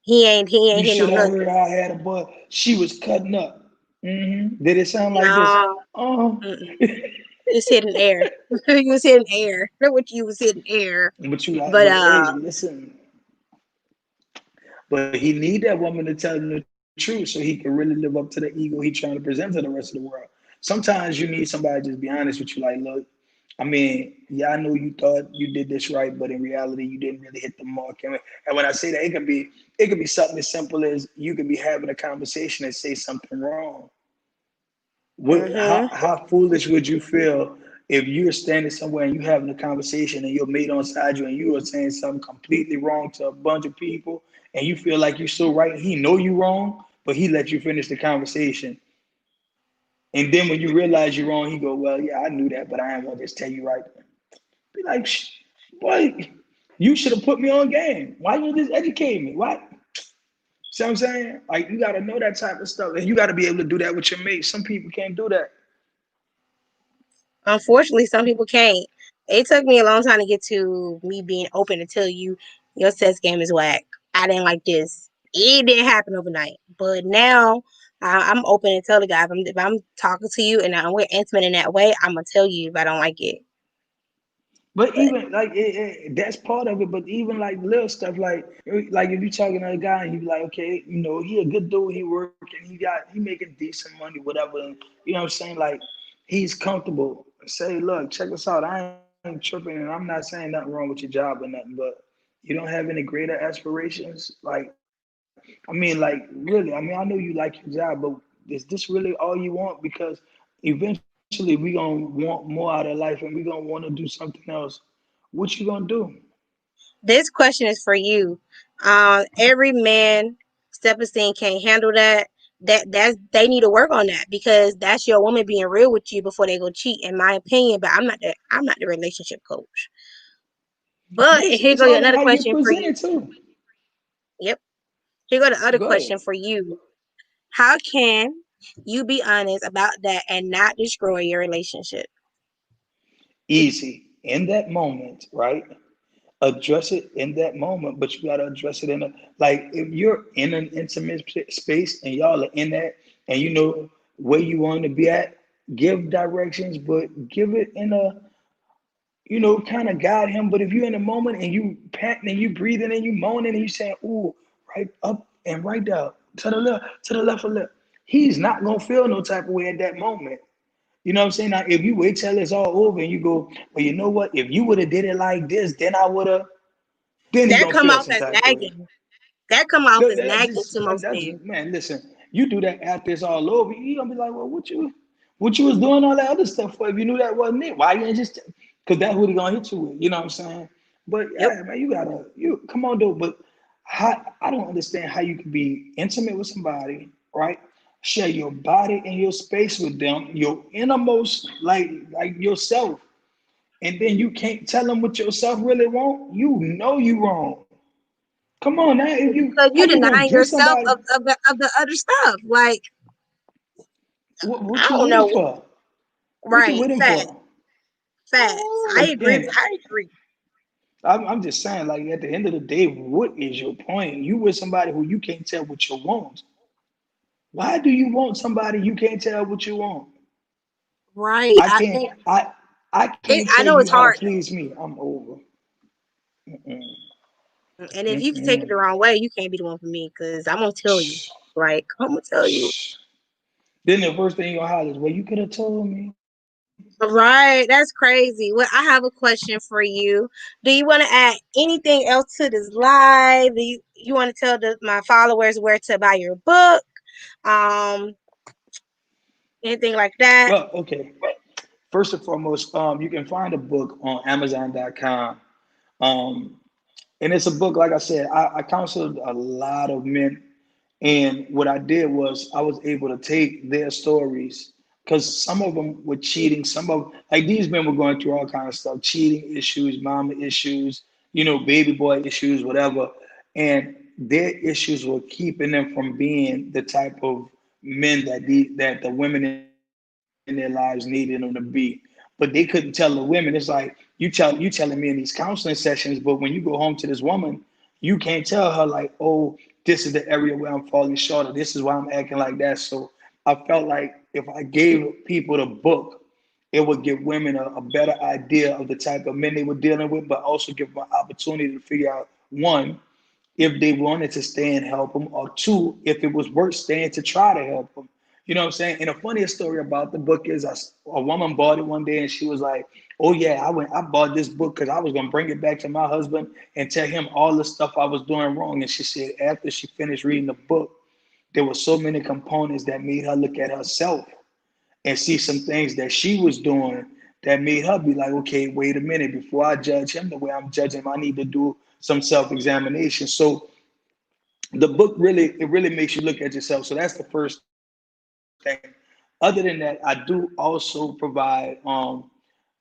He ain't You hitting should on have heard nothing. how I had her, boy. She was cutting up. Did it sound like this? No, Oh. mm-mm. It's hidden air. You was hitting air. Not what you was hitting air. But you got, But but hey, listen. But he need that woman to tell him the truth so he can really live up to the ego he trying to present to the rest of the world. Sometimes you need somebody to just be honest with you, like, look, I mean, yeah, I know you thought you did this right, but in reality, you didn't really hit the mark. And when I say that, it could be something as simple as you could be having a conversation and say something wrong. What? mm-hmm. How foolish would you feel if you're standing somewhere and you having a conversation and your mate on side you and you are saying something completely wrong to a bunch of people and you feel like you're so right, he know you wrong, but he let you finish the conversation. And then when you realize you're wrong, he go, well, yeah, I knew that, but I ain't gonna just tell you right. Be like, boy, you should have put me on game. Why you just educate me? Why? See what I'm saying? Like you gotta know that type of stuff, and you gotta be able to do that with your mate. Some people can't do that. Unfortunately, some people can't. It took me a long time to get to me being open to tell you your sex game is whack. I didn't like this. It didn't happen overnight, but now I'm open to tell the guy if I'm talking to you and we're intimate in that way. I'm gonna tell you if I don't like it. But But even like that's part of it. But even like little stuff, like if you talking to a guy and you be like, okay, you know, he a good dude, he working, he making decent money, whatever. And, you know what I'm saying? Like he's comfortable. Say, look, check us out. I ain't tripping, and I'm not saying nothing wrong with your job or nothing, but you don't have any greater aspirations. I mean, like really. I mean, I know you like your job, but is this really all you want? Because eventually we gonna want more out of life, and we gonna want to do something else. What you gonna do? this question is for you. Every man Stephenson can't handle that. That's they need to work on that because that's your woman being real with you before they go cheat, in my opinion. But I'm not the relationship coach. But But it's here it's goes all in another how you question for present you. it too. Yep. Here go the other Go question ahead. for you. How can you be honest about that and not destroy your relationship? Easy. In that moment, right? Address it in that moment, but you gotta address it in a like if you're in an intimate space and y'all are in that and you know where you want to be at, give directions, but give it in a kind of guide him. But if you're in a moment and you panting and you breathing and you moaning and you saying, "Ooh, right up and right down to the left or left," he's not gonna feel no type of way at that moment. You know what I'm saying? Now, if you wait till it's all over and you go, well, you know what? If you would have did it like this, then I would have. Then he That gonna come feel off some as type of way. nagging. That come off as nagging to most That's men. just man. Listen, you do that after it's all over. You gonna be like, well, what you was doing all that other stuff for? If you knew that wasn't it, why you ain't just? Because that's what he gonna hit you with. You know what I'm saying? But Yep. yeah, man, you come on, though. But how, I don't understand how you can be intimate with somebody, right? Share your body and your space with them, your innermost, like yourself, and then you can't tell them what yourself really want. You know you wrong. Come on now, if you Because how you you gonna denying get yourself somebody? of the other stuff. Like, What I you don't with him know. for? What you Right. with him Facts. for? Facts. I agree. Again, I agree. I'm just saying, like at the end of the day, what is your point? You with somebody who you can't tell what you want. Why do you want somebody you can't tell what you want? Right. I can't I can't I tell know you it's how to hard please me. I'm over. Mm-mm, though. And if you can take it the mm-mm. wrong way, you can't be the one for me because I'm gonna tell you. Like, I'm gonna tell you. Then the first thing you gonna holler is, well, you could have told me. Right, that's crazy. Well, I have a question for you. Do you want to add anything else to this live? You want to tell my followers where to buy your book? Um, anything like that? Well, okay. First and foremost, you can find a book on Amazon.com. Um, and it's a book, like I said, I counseled a lot of men. And what I did was I was able to take their stories because some of them were cheating. Some of like these men were going through all kinds of stuff, cheating issues, mama issues, baby boy issues, whatever. And their issues were keeping them from being the type of men that the women in their lives needed them to be. But they couldn't tell the women. It's like you telling me in these counseling sessions, but when you go home to this woman, you can't tell her like, oh, this is the area where I'm falling short, or this is why I'm acting like that. So I felt like if I gave people the book, it would give women a better idea of the type of men they were dealing with, but also give them an opportunity to figure out one, if they wanted to stay and help them, or two, if it was worth staying to try to help them. You know what I'm saying? And the funniest story about the book is a woman bought it one day and she was like, "Oh yeah, I bought this book because I was gonna bring it back to my husband and tell him all the stuff I was doing wrong." And she said after she finished reading the book, there were so many components that made her look at herself and see some things that she was doing that made her be like, okay, wait a minute, before I judge him the way I'm judging him, I need to do some self-examination. So the book really makes you look at yourself. So that's the first thing. Other than that, I do also provide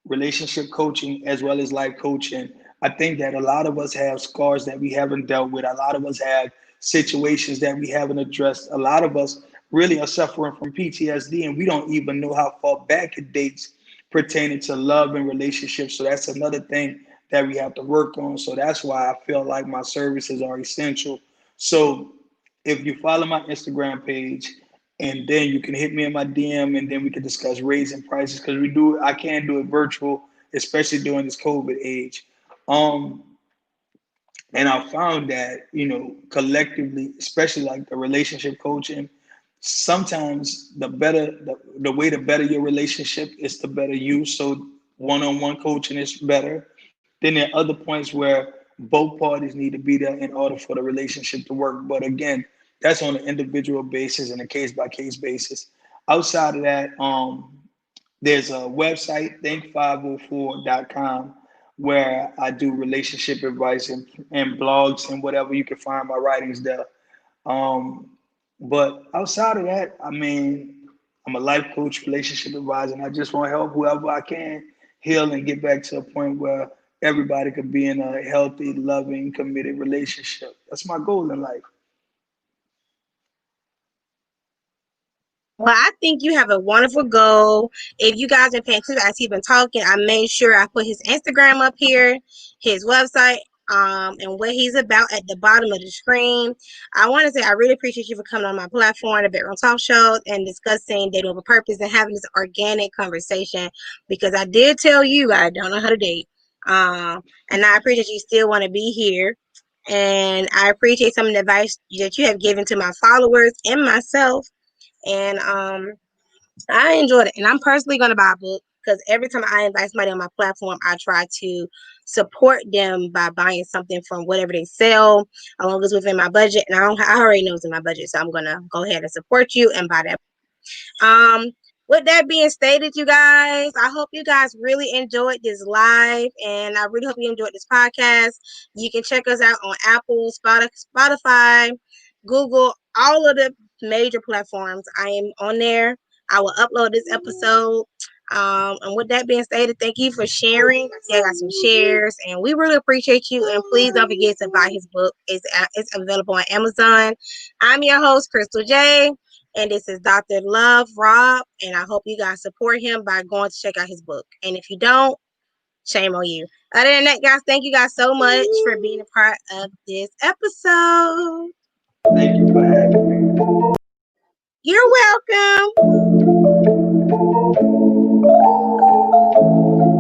relationship coaching as well as life coaching. I think that a lot of us have scars that we haven't dealt with. A lot of us have situations that we haven't addressed. A lot of us really are suffering from PTSD and we don't even know how far back it dates pertaining to love and relationships. So that's another thing that we have to work on. So that's why I feel like my services are essential. So if you follow my Instagram page, and then you can hit me in my DM, and then we can discuss raising prices because I can do it virtual, especially during this COVID age. Um, and I found that, collectively, especially like the relationship coaching, sometimes the way to better your relationship is to better you. So one-on-one coaching is better. Then there are other points where both parties need to be there in order for the relationship to work. But again, that's on an individual basis and a case by case basis. Outside of that, there's a website, think504.com, where I do relationship advice and blogs and whatever. You can find my writings there. Um, but outside of that, I mean, I'm a life coach, relationship advisor, and I just want to help whoever I can heal and get back to a point where everybody could be in a healthy, loving, committed relationship. That's my goal in life. Well, I think you have a wonderful goal. If you guys are paying attention as he's been talking, I made sure I put his Instagram up here, his website, and what he's about at the bottom of the screen. I want to say I really appreciate you for coming on my platform, the Bedroom Talk Show, and discussing dating with a purpose and having this organic conversation, because I did tell you I don't know how to date. And I appreciate you still want to be here. And I appreciate some of the advice that you have given to my followers and myself. And I enjoyed it. And I'm personally going to buy a book, because every time I invite somebody on my platform, I try to support them by buying something from whatever they sell, as long as it's within my budget. And I already know it's in my budget, so I'm going to go ahead and support you and buy that. With that being stated, you guys, I hope you guys really enjoyed this live, and I really hope you enjoyed this podcast. You can check us out on Apple, Spotify, Google, all of the major platforms. I am on there. I will upload this episode. And with that being stated, thank you for sharing. I got some shares, and we really appreciate you. And please don't forget to buy his book. It's available on Amazon. I'm your host, Crystal J. And this is Dr. Love Rob, and I hope you guys support him by going to check out his book. And if you don't, shame on you. Other than that, guys, thank you guys so much for being a part of this episode. Thank you for having me. You're welcome.